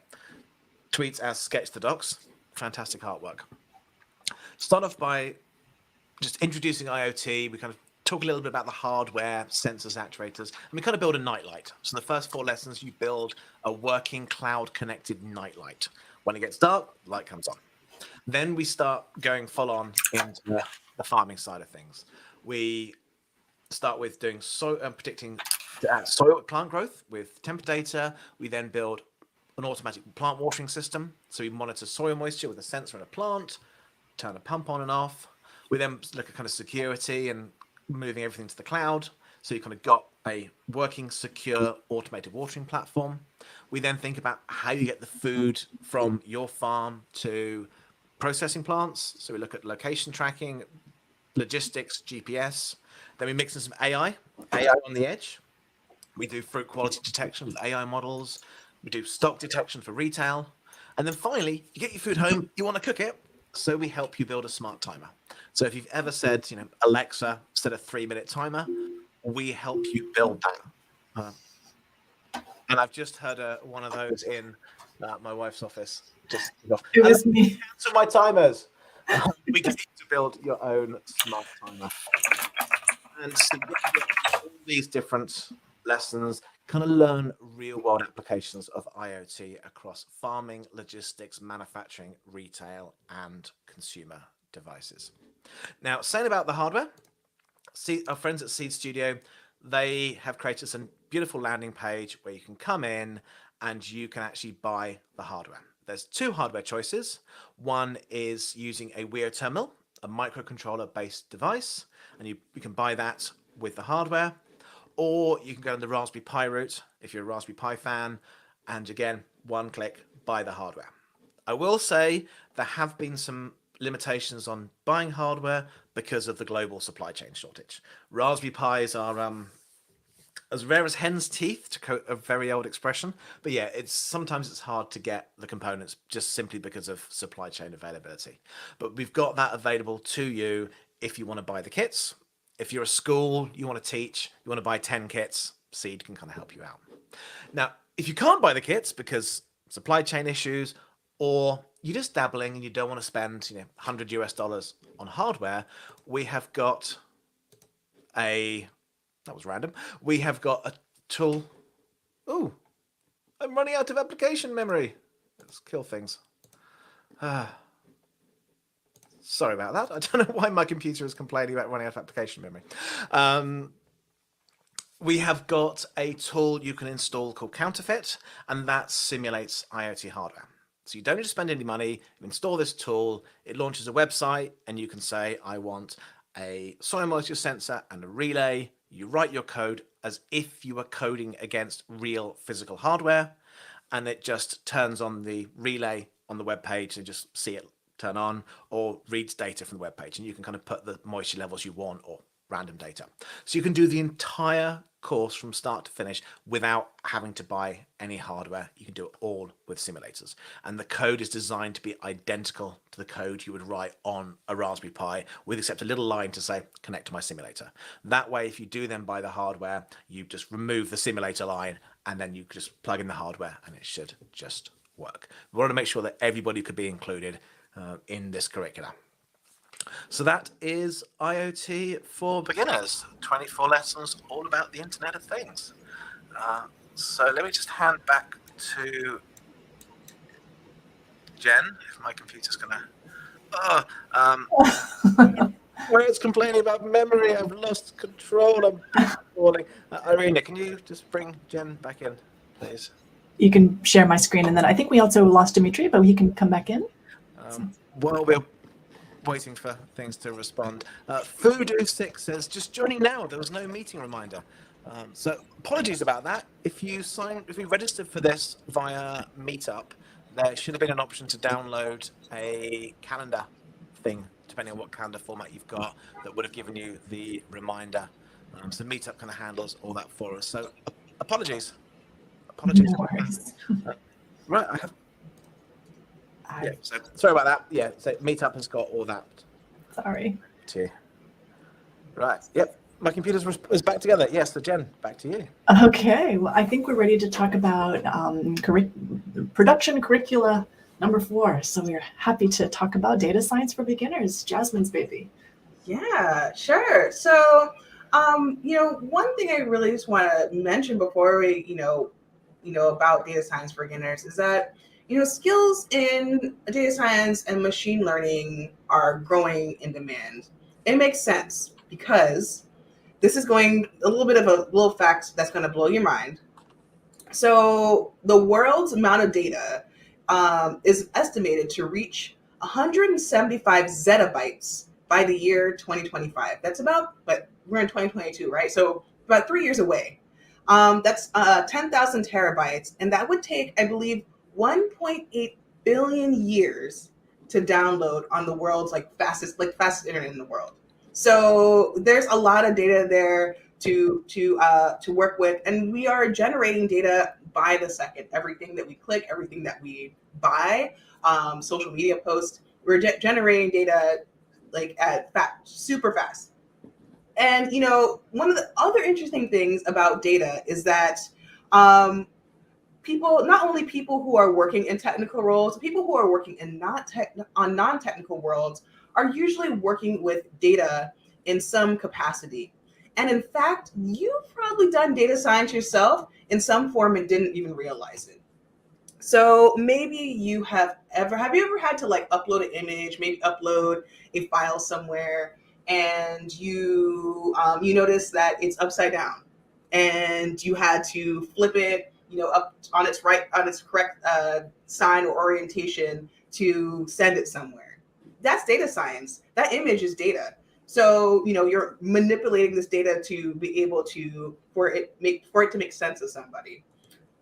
tweets as sketch the docs, fantastic artwork. Start off by just introducing IoT. We kind of talk a little bit about the hardware, sensors, actuators, and we kind of build a nightlight. So in the first 4 lessons, you build a working cloud-connected nightlight. When it gets dark, light comes on. Then we start going full on into the farming side of things. We start with doing predicting soil plant growth with temperature data. We then build an automatic plant watering system. So we monitor soil moisture with a sensor in a plant, turn a pump on and off. We then look at kind of security and moving everything to the cloud. So you kind of got a working, secure, automated watering platform. We then think about how you get the food from your farm to processing plants. So we look at location tracking, logistics, GPS. Then we mix in some AI on the edge. We do fruit quality detection with AI models. We do stock detection for retail. And then finally, you get your food home, you want to cook it. So we help you build a smart timer. So if you've ever said, Alexa, set a 3-minute timer, we help you build that. And I've just heard one of those in my wife's office. It was me. Cancel my timers. We get you to build your own smart timer. And so all these different lessons kind of learn real-world applications of IoT across farming, logistics, manufacturing, retail, and consumer devices. Now, saying about the hardware, our friends at Seed Studio, they have created some beautiful landing page where you can come in and you can actually buy the hardware. There's 2 hardware choices. One is using a Wio terminal, a microcontroller-based device, and you can buy that with the hardware. Or you can go on the Raspberry Pi route if you're a Raspberry Pi fan, and again, one click, buy the hardware. I will say there have been some limitations on buying hardware because of the global supply chain shortage. Raspberry Pis are as rare as hen's teeth, to quote a very old expression. But yeah, sometimes it's hard to get the components just simply because of supply chain availability. But we've got that available to you if you want to buy the kits. If you're a school, you want to teach, you want to buy 10 kits, Seed can kind of help you out. Now, if you can't buy the kits because supply chain issues, or you're just dabbling and you don't want to spend, $100 on hardware, we have got that was random. We have got a tool. Oh, I'm running out of application memory. Let's kill things. Sorry about that. I don't know why my computer is complaining about running out of application memory. We have got a tool you can install called Counterfeit, and that simulates IoT hardware. So you don't need to spend any money. You install this tool, it launches a website, and you can say, I want a soil moisture sensor and a relay. You write your code as if you were coding against real physical hardware, and it just turns on the relay on the web page and just see it turn on, or reads data from the web page, and you can kind of put the moisture levels you want or random data. So you can do the entire course from start to finish without having to buy any hardware. You can do it all with simulators, and the code is designed to be identical to the code you would write on a Raspberry Pi, with except a little line to say connect to my simulator. That way, if you do then buy the hardware, you just remove the simulator line and then you just plug in the hardware and it should just work. We want to make sure that everybody could be included in this curricula. So that is IoT for beginners, 24 lessons all about the Internet of Things. So let me just hand back to Jen, if my computer's gonna, where it's complaining about memory, I've lost control, I'm falling. Irina, can you just bring Jen back in, please? You can share my screen, and then I think we also lost Dimitri, but he can come back in. While we're waiting for things to respond, Foodoo6 says, just joining now, there was no meeting reminder. So apologies about that. If you registered for this via Meetup, there should have been an option to download a calendar thing, depending on what calendar format you've got, that would have given you the reminder. So Meetup kind of handles all that for us. So apologies. No worries. Right, yeah, so sorry about that. Yeah, so Meetup has got all that. Sorry. Too. Right, yep. My computer is back together. Yes, so Jen, back to you. Okay, well, I think we're ready to talk about production curricula number 4. So we're happy to talk about data science for beginners. Jasmine's baby. Yeah, sure. So, one thing I really just want to mention before we, about data science for beginners is that, skills in data science and machine learning are growing in demand. It makes sense because this is going a little bit of a little fact that's going to blow your mind. So the world's amount of data is estimated to reach 175 zettabytes by the year 2025. That's but we're in 2022, right? So about 3 years away. That's 10,000 terabytes. And that would take, I believe, 1.8 billion years to download on the world's fastest internet in the world. So there's a lot of data there to work with, and we are generating data by the second. Everything that we click, everything that we buy, social media posts, we're generating data super fast. And one of the other interesting things about data is that not only people who are working in technical roles, people who are working in non-technical worlds are usually working with data in some capacity. And in fact, you've probably done data science yourself in some form and didn't even realize it. So maybe you have you ever had to upload an image, maybe upload a file somewhere, and you notice that it's upside down, and you had to flip it, up on its correct sign or orientation to send it somewhere. That's data science. That image is data. So, you're manipulating this data to be able to, for it to make sense to somebody.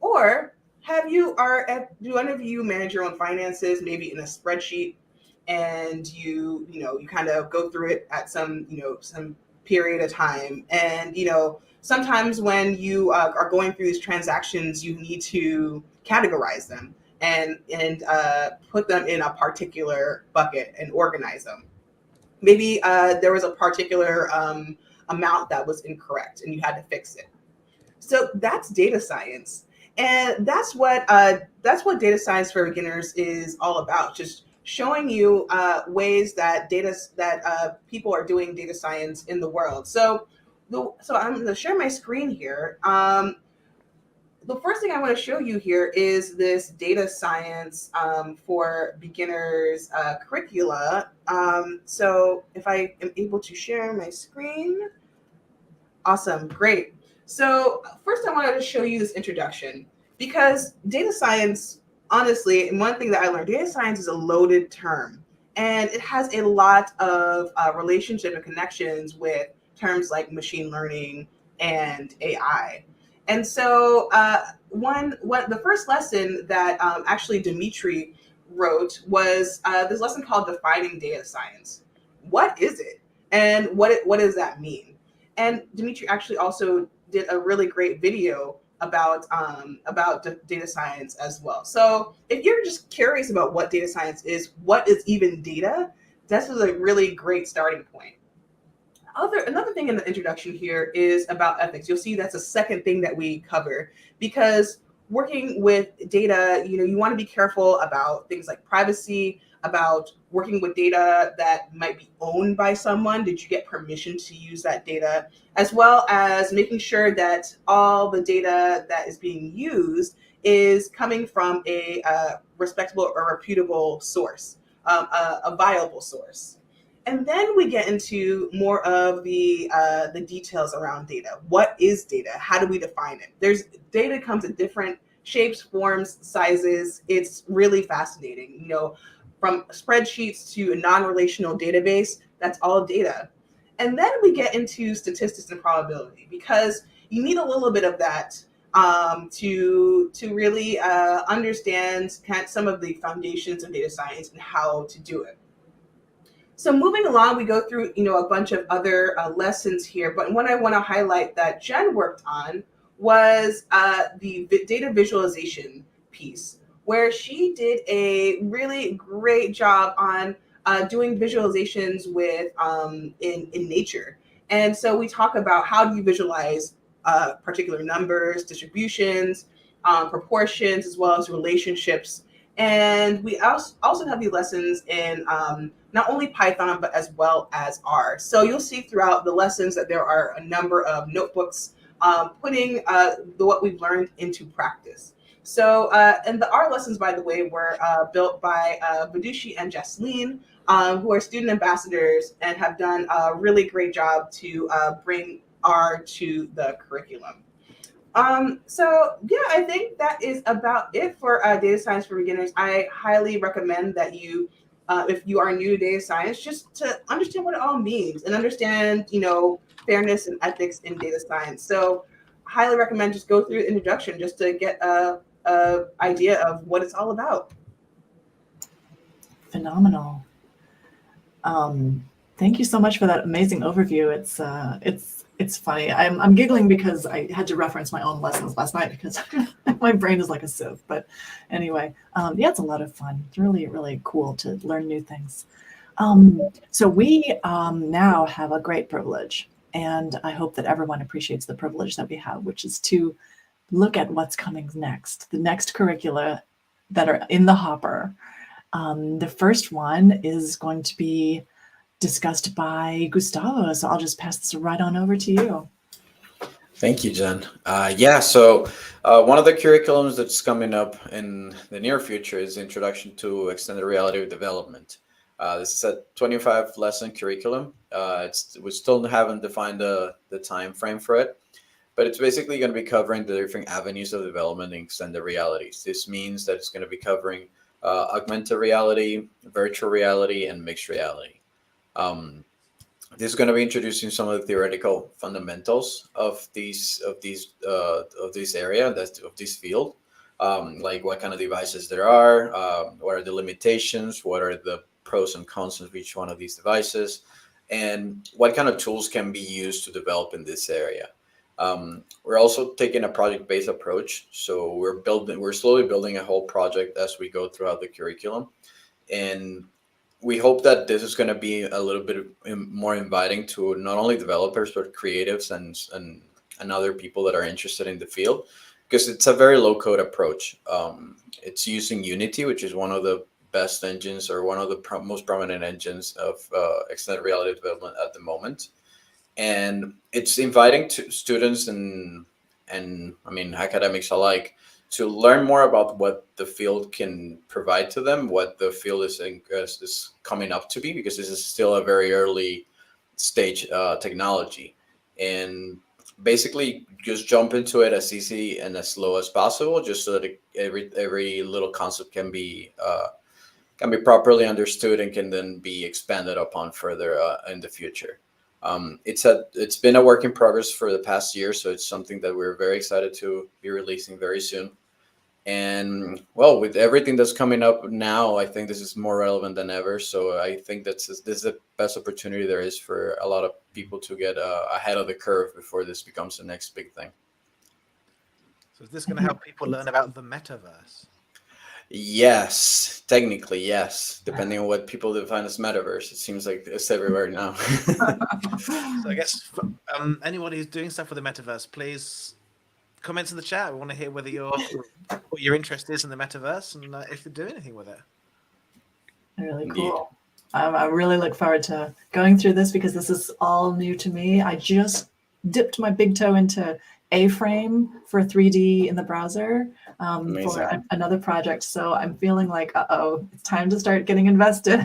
Or do any of you manage your own finances, maybe in a spreadsheet, and you kind of go through it at some period of time. And, sometimes when you are going through these transactions, you need to categorize them and put them in a particular bucket and organize them. maybe there was a particular amount that was incorrect and you had to fix it. So that's data science. And that's what data science for beginners is all about. Just showing you ways that people are doing data science in the world. So I'm going to share my screen here. The first thing I want to show you here is this data science for beginners curricula. So if I am able to share my screen, awesome, great. So first I wanted to show you this introduction, because data science, honestly, and one thing that I learned, data science is a loaded term, and it has a lot of relationship and connections with terms like machine learning and AI. And so the first lesson that actually Dmitry wrote was this lesson called Defining Data Science. What is it? And what does that mean? And Dimitri actually also did a really great video about data science as well. So if you're just curious about what data science is, what is even data, this is a really great starting point. Another thing in the introduction here is about ethics. You'll see that's the second thing that we cover, because working with data, you want to be careful about things like privacy, about working with data that might be owned by someone. Did you get permission to use that data? As well as making sure that all the data that is being used is coming from a respectable or reputable source, a viable source. And then we get into more of the details around data. What is data? How do we define it? Data comes in different shapes, forms, sizes. It's really fascinating. From spreadsheets to a non-relational database, that's all data. And then we get into statistics and probability, because you need a little bit of that to really understand some of the foundations of data science and how to do it. So moving along, we go through a bunch of other lessons here, but what I want to highlight that Jen worked on was the data visualization piece, where she did a really great job on doing visualizations with in nature. And so we talk about how do you visualize particular numbers, distributions, proportions, as well as relationships. And we also have these lessons in not only Python, but as well as R. So you'll see throughout the lessons that there are a number of notebooks putting what we've learned into practice. So, and the R lessons, by the way, were built by Vidushi and Jasmine, who are student ambassadors and have done a really great job to bring R to the curriculum. So yeah, I think that is about it for data science for beginners. I highly recommend that you, if you are new to data science, just to understand what it all means and understand, fairness and ethics in data science. So highly recommend just go through the introduction just to get a idea of what it's all about. Phenomenal. Thank you so much for that amazing overview. It's funny. I'm giggling because I had to reference my own lessons last night because my brain is like a sieve. But anyway, yeah, it's a lot of fun. It's really, really cool to learn new things. So we now have a great privilege, and I hope that everyone appreciates the privilege that we have, which is to look at what's coming next, the next curricula that are in the hopper. The first one is going to be discussed by Gustavo. So I'll just pass this right on over to you. Thank you, Jen. So one of the curriculums that's coming up in the near future is Introduction to Extended Reality Development. This is a 25 lesson curriculum. We still haven't defined the time frame for it, but it's basically going to be covering the different avenues of development in extended realities. This means that it's going to be covering augmented reality, virtual reality, and mixed reality. This is going to be introducing some of the theoretical fundamentals of this area, of this field, like what kind of devices there are, what are the limitations, what are the pros and cons of each one of these devices, and what kind of tools can be used to develop in this area. We're also taking a project-based approach, so we're slowly building a whole project as we go throughout the curriculum, and we hope that this is going to be a little bit more inviting to not only developers but creatives and other people that are interested in the field, because it's a very low code approach. It's using Unity, which is one of the best engines, or one of the most prominent engines of extended reality development at the moment, and it's inviting to students and I mean academics alike to learn more about what the field can provide to them, what the field is coming up to be, because this is still a very early stage technology, and basically just jump into it as easy and as slow as possible, just so that every little concept can be properly understood and can then be expanded upon further in the future. It's been a work in progress for the past year, so it's something that we're very excited to be releasing very soon. And well, with everything that's coming up now, I think this is more relevant than ever. So I think this is the best opportunity there is for a lot of people to get ahead of the curve before this becomes the next big thing. So is this going to help people learn about the metaverse? Yes, technically, yes. Depending on what people define as metaverse, it seems like it's everywhere now. So I guess anybody who's doing stuff with the metaverse, please comment in the chat. We want to hear what your interest is in the metaverse and if you do anything with it. Really Indeed. cool. I really look forward to going through this because this is all new to me. I just dipped my big toe into A-Frame for 3D in the browser for another project. So I'm feeling like, it's time to start getting invested.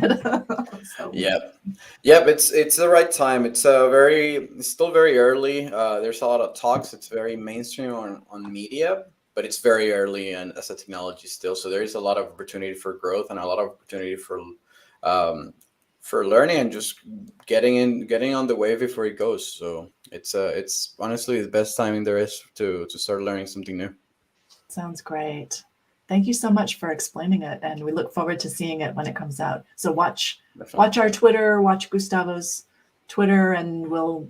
Yep. It's the right time. It's still very early. There's a lot of talks. It's very mainstream on media, but it's very early and as a technology still. So there is a lot of opportunity for growth and a lot of opportunity for learning and just getting on the wave before it goes. So it's honestly the best timing there is to start learning something new. Sounds great. Thank you so much for explaining it, and we look forward to seeing it when it comes out. So watch our Twitter, watch Gustavo's Twitter, and we'll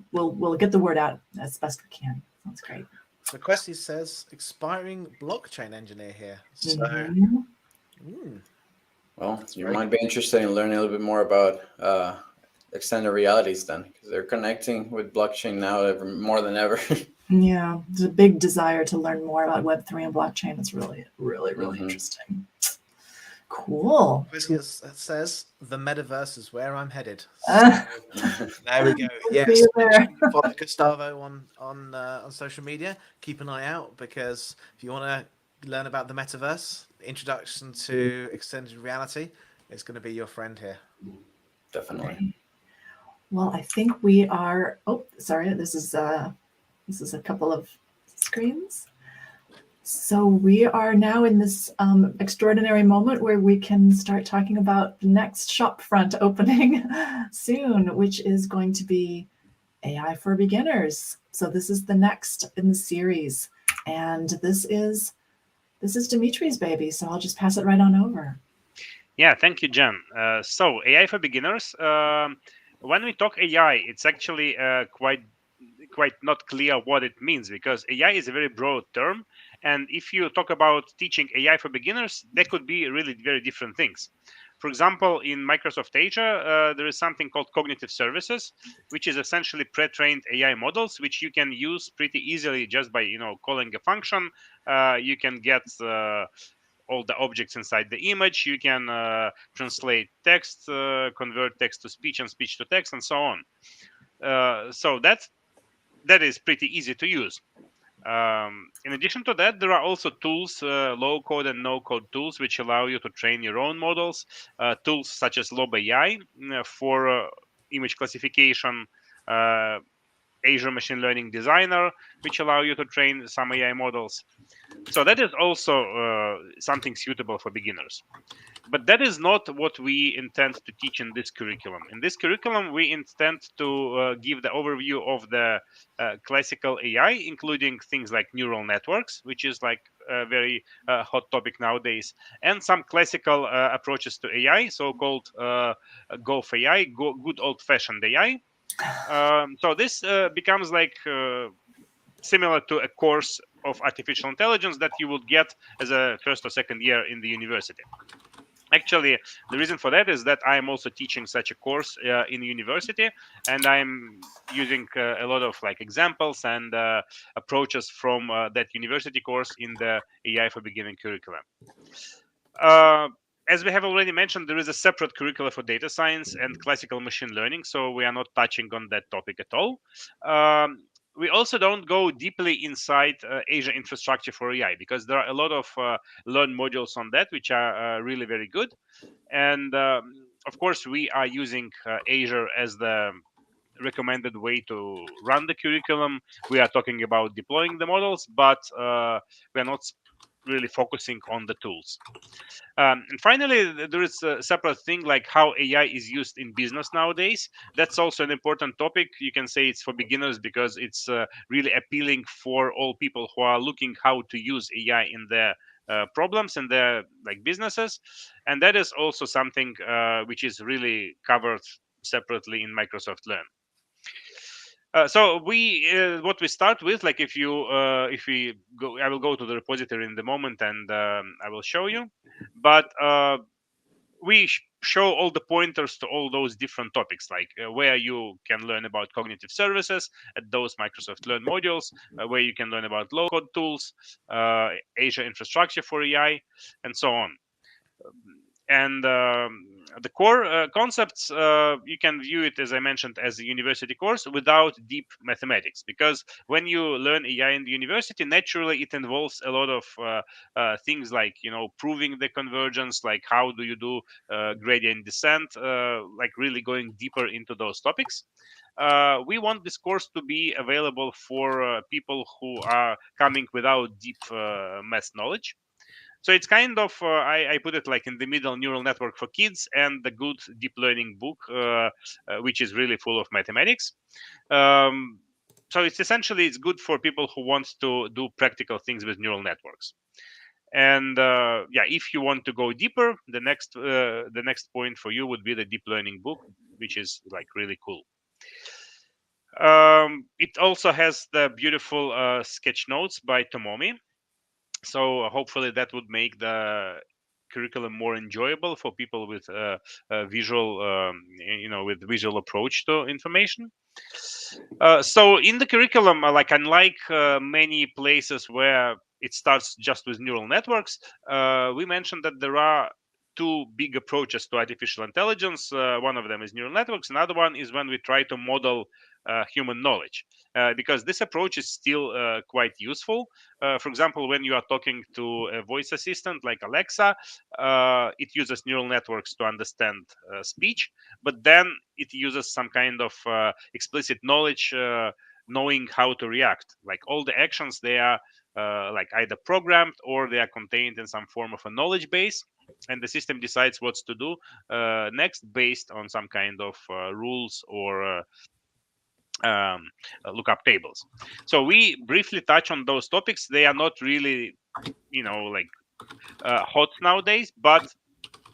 get the word out as best we can. Sounds great. So Questy says expiring blockchain engineer here. So well, you might be interested in learning a little bit more about extended realities then, because they're connecting with blockchain now more than ever. Yeah, there's a big desire to learn more about Web3 and blockchain. It's really, really, really interesting. Cool. It says the metaverse is where I'm headed. So, there we go. Yes, follow Gustavo on social media. Keep an eye out, because if you want to learn about the metaverse, introduction to extended reality, it's going to be your friend here. Definitely. Okay. Well, I think we are. Oh, sorry. This is a couple of screens. So we are now in this extraordinary moment where we can start talking about the next shopfront opening soon, which is going to be AI for beginners. So this is the next in the series, and this is Dimitri's baby. So I'll just pass it right on over. Yeah, thank you, Jen. So AI for beginners. When we talk AI, it's actually quite not clear what it means, because AI is a very broad term, and if you talk about teaching AI for beginners, there could be really very different things. For example, in Microsoft Azure, there is something called cognitive services, which is essentially pre-trained AI models, which you can use pretty easily just by calling a function. You can get all the objects inside the image. You can translate text, convert text to speech and speech to text, and so on. So that is pretty easy to use. In addition to that, there are also tools, low-code and no-code tools, which allow you to train your own models. Tools such as Lob AI for image classification, Azure Machine Learning Designer, which allow you to train some AI models. So that is also something suitable for beginners. But that is not what we intend to teach in this curriculum. In this curriculum, we intend to give the overview of the classical AI, including things like neural networks, which is like a very hot topic nowadays, and some classical approaches to AI, so-called GOF AI, good old-fashioned AI. So this becomes like similar to a course of artificial intelligence that you would get as a first or second year in the university. Actually, the reason for that is that I am also teaching such a course in university, and I'm using a lot of like examples and approaches from that university course in the AI for Beginning curriculum. As we have already mentioned, there is a separate curricula for data science and classical machine learning, so we are not touching on that topic at all. We also don't go deeply inside Azure infrastructure for AI, because there are a lot of learn modules on that which are really very good. And of course, we are using Azure as the recommended way to run the curriculum. We are talking about deploying the models, but we are not really focusing on the tools. And finally, there is a separate thing like how AI is used in business nowadays. That's also an important topic. You can say it's for beginners because it's really appealing for all people who are looking how to use AI in their problems and their like businesses. And that is also something which is really covered separately in Microsoft Learn. So what we start with, like if we go, I will go to the repository in the moment, and I will show you. But we show all the pointers to all those different topics, like where you can learn about cognitive services at those Microsoft Learn modules, where you can learn about low-code tools, Azure infrastructure for AI, and so on. And the core concepts, you can view it, as I mentioned, as a university course without deep mathematics, because when you learn AI in the university, naturally it involves a lot of things like, proving the convergence, like how do you do gradient descent, like really going deeper into those topics. We want this course to be available for people who are coming without deep math knowledge. So it's kind of I put it like in the middle, neural network for kids and the good deep learning book, which is really full of mathematics. So it's essentially it's good for people who want to do practical things with neural networks. And if you want to go deeper, the next point for you would be the deep learning book, which is like really cool. It also has the beautiful sketch notes by Tomomi. So hopefully that would make the curriculum more enjoyable for people with visual, with visual approach to information. So in the curriculum, like unlike many places where it starts just with neural networks, we mentioned that there are two big approaches to artificial intelligence. One of them is neural networks. Another one is when we try to model human knowledge, because this approach is still quite useful. For example, when you are talking to a voice assistant like Alexa, it uses neural networks to understand speech, but then it uses some kind of explicit knowledge, knowing how to react. Like all the actions, they are like either programmed or they are contained in some form of a knowledge base, and the system decides what to do next based on some kind of rules or lookup tables. So we briefly touch on those topics. They are not really, hot nowadays, but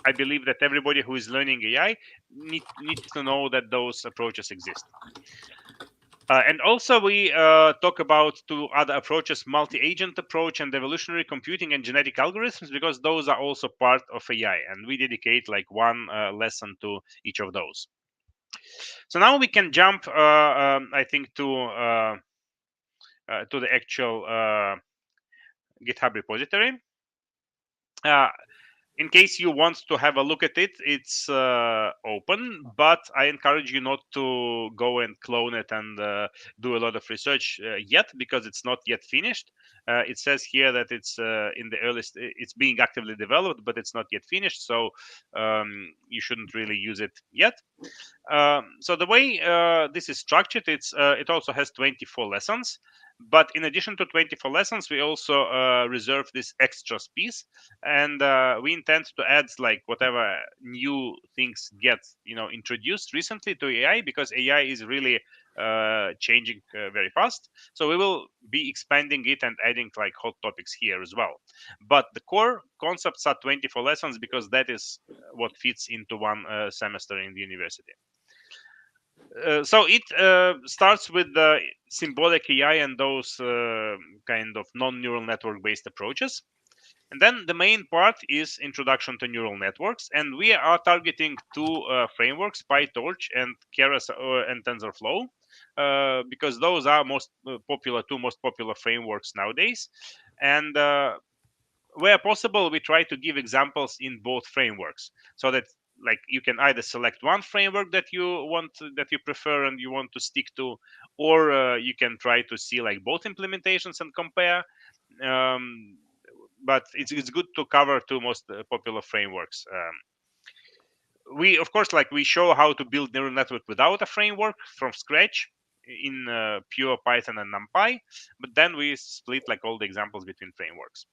I believe that everybody who is learning AI needs to know that those approaches exist. And also we talk about two other approaches, multi-agent approach and evolutionary computing and genetic algorithms, because those are also part of AI, and we dedicate like one lesson to each of those. So now we can jump, I think, to the actual GitHub repository. In case you want to have a look at it, it's open, but I encourage you not to go and clone it and do a lot of research yet, because it's not yet finished. It says here that it's in the earliest, it's being actively developed, but it's not yet finished, so you shouldn't really use it yet. So the way this is structured, it also has 24 lessons. But in addition to 24 lessons, we also reserve this extras piece, and we intend to add like whatever new things get introduced recently to AI, because AI is really changing very fast. So we will be expanding it and adding like hot topics here as well. But the core concepts are 24 lessons, because that is what fits into one semester in the university. So it starts with the symbolic AI and those kind of non-neural network based approaches. And then the main part is introduction to neural networks, and we are targeting two frameworks, PyTorch and Keras and TensorFlow, because those are two most popular frameworks nowadays. And where possible, we try to give examples in both frameworks, so that like you can either select one framework that you prefer and you want to stick to, or you can try to see like both implementations and compare. But it's good to cover two most popular frameworks. We of course we show how to build neural network without a framework from scratch in pure Python and NumPy, but then we split like all the examples between frameworks.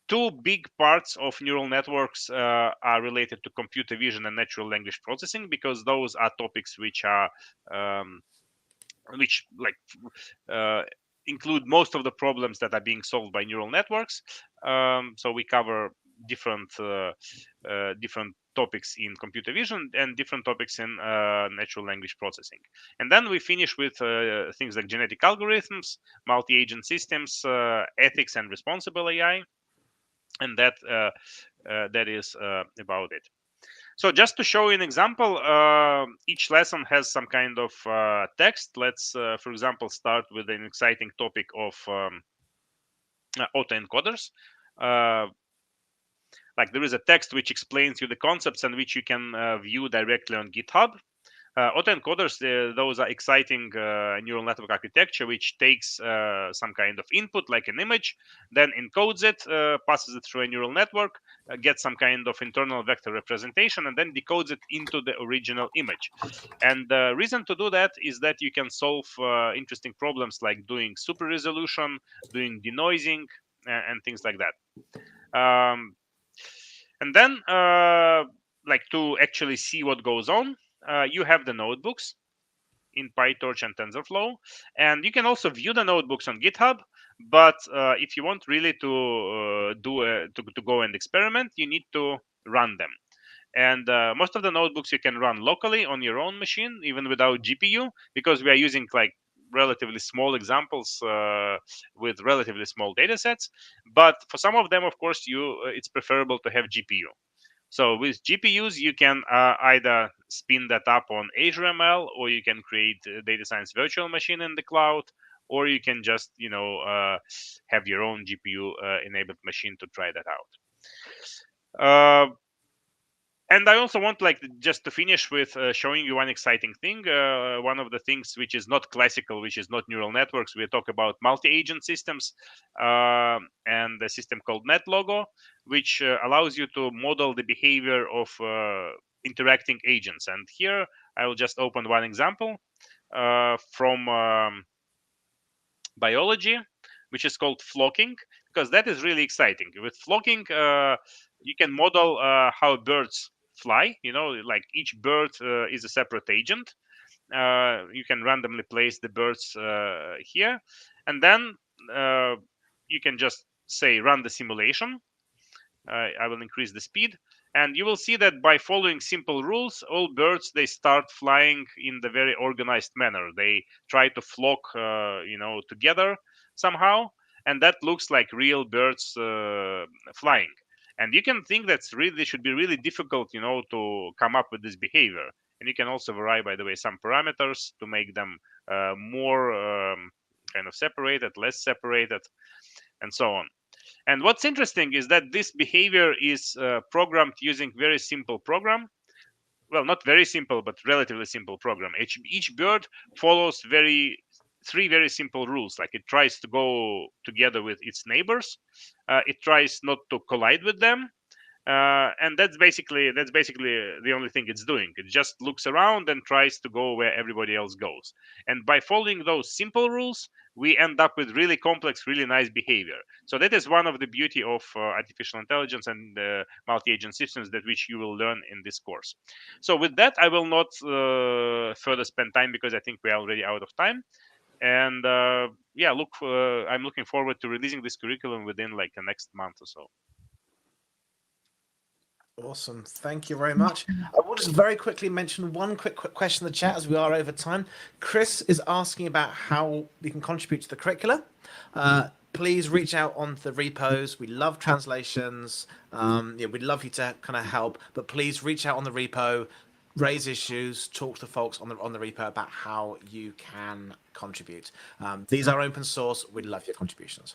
Two big parts of neural networks are related to computer vision and natural language processing, because those are topics which are include most of the problems that are being solved by neural networks. So we cover different topics in computer vision and different topics in natural language processing. And then we finish with things like genetic algorithms, multi-agent systems, ethics, and responsible AI. And that is about it. So just to show you an example, each lesson has some kind of text. Let's, for example, start with an exciting topic of autoencoders. Like there is a text which explains you the concepts and which you can view directly on GitHub. Autoencoders, those are exciting neural network architecture which takes some kind of input like an image, then encodes it, passes it through a neural network, gets some kind of internal vector representation, and then decodes it into the original image. And the reason to do that is that you can solve interesting problems like doing super resolution, doing denoising, and things like that. And then like to actually see what goes on, you have the notebooks in PyTorch and TensorFlow, and you can also view the notebooks on GitHub. But if you want really to to go and experiment, you need to run them. And most of the notebooks you can run locally on your own machine, even without GPU, because we are using like relatively small examples with relatively small data sets. But for some of them, of course, it's preferable to have GPU. So with GPUs, you can either spin that up on Azure ML, or you can create a data science virtual machine in the cloud, or you can just have your own GPU enabled machine to try that out. And I also want just to finish with showing you one exciting thing. One of the things which is not classical, which is not neural networks. We talk about multi-agent systems and a system called NetLogo, which allows you to model the behavior of interacting agents. And here I will just open one example from biology, which is called flocking, because that is really exciting. With flocking, you can model how birds fly. Like each bird is a separate agent. You can randomly place the birds here, and then you can just say run the simulation. I will increase the speed, and you will see that by following simple rules, all birds, they start flying in the very organized manner. They try to flock together somehow, and that looks like real birds flying. And you can think that's really should be really difficult, to come up with this behavior. And you can also vary, by the way, some parameters to make them more kind of separated, less separated, and so on. And what's interesting is that this behavior is programmed using very simple program. Well, not very simple, but relatively simple program. Each bird follows three very simple rules. Like it tries to go together with its neighbors. It tries not to collide with them. And that's basically the only thing it's doing. It just looks around and tries to go where everybody else goes. And by following those simple rules, we end up with really complex, really nice behavior. So that is one of the beauty of artificial intelligence and multi-agent systems that which you will learn in this course. So with that, I will not further spend time because I think we are already out of time. And I'm looking forward to releasing this curriculum within like the next month or so. Awesome. Thank you very much. I will just very quickly mention one quick question in the chat as we are over time. Chris is asking about how we can contribute to the curricula. please reach out onto the repos. We love translations. We'd love you to kind of help, but please reach out on the repo, raise issues, talk to folks on the repo about how you can contribute. These are open source. We'd love your contributions.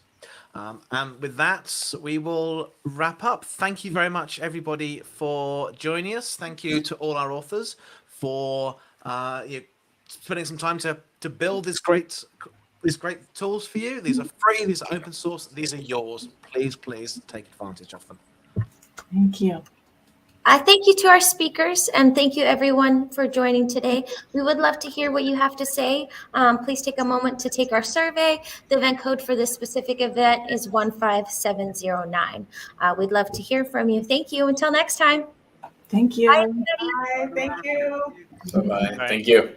And with that, we will wrap up. Thank you very much, everybody, for joining us. Thank you to all our authors for spending some time to build these great tools for you. These are free. These are open source. These are yours. Please take advantage of them. Thank you. Thank you to our speakers, and thank you everyone for joining today. We would love to hear what you have to say. Please take a moment to take our survey. The event code for this specific event is 15709. We'd love to hear from you. Thank you. Until next time. Thank you. Bye, everybody. Bye. Thank you. Bye-bye. Bye. Thank you.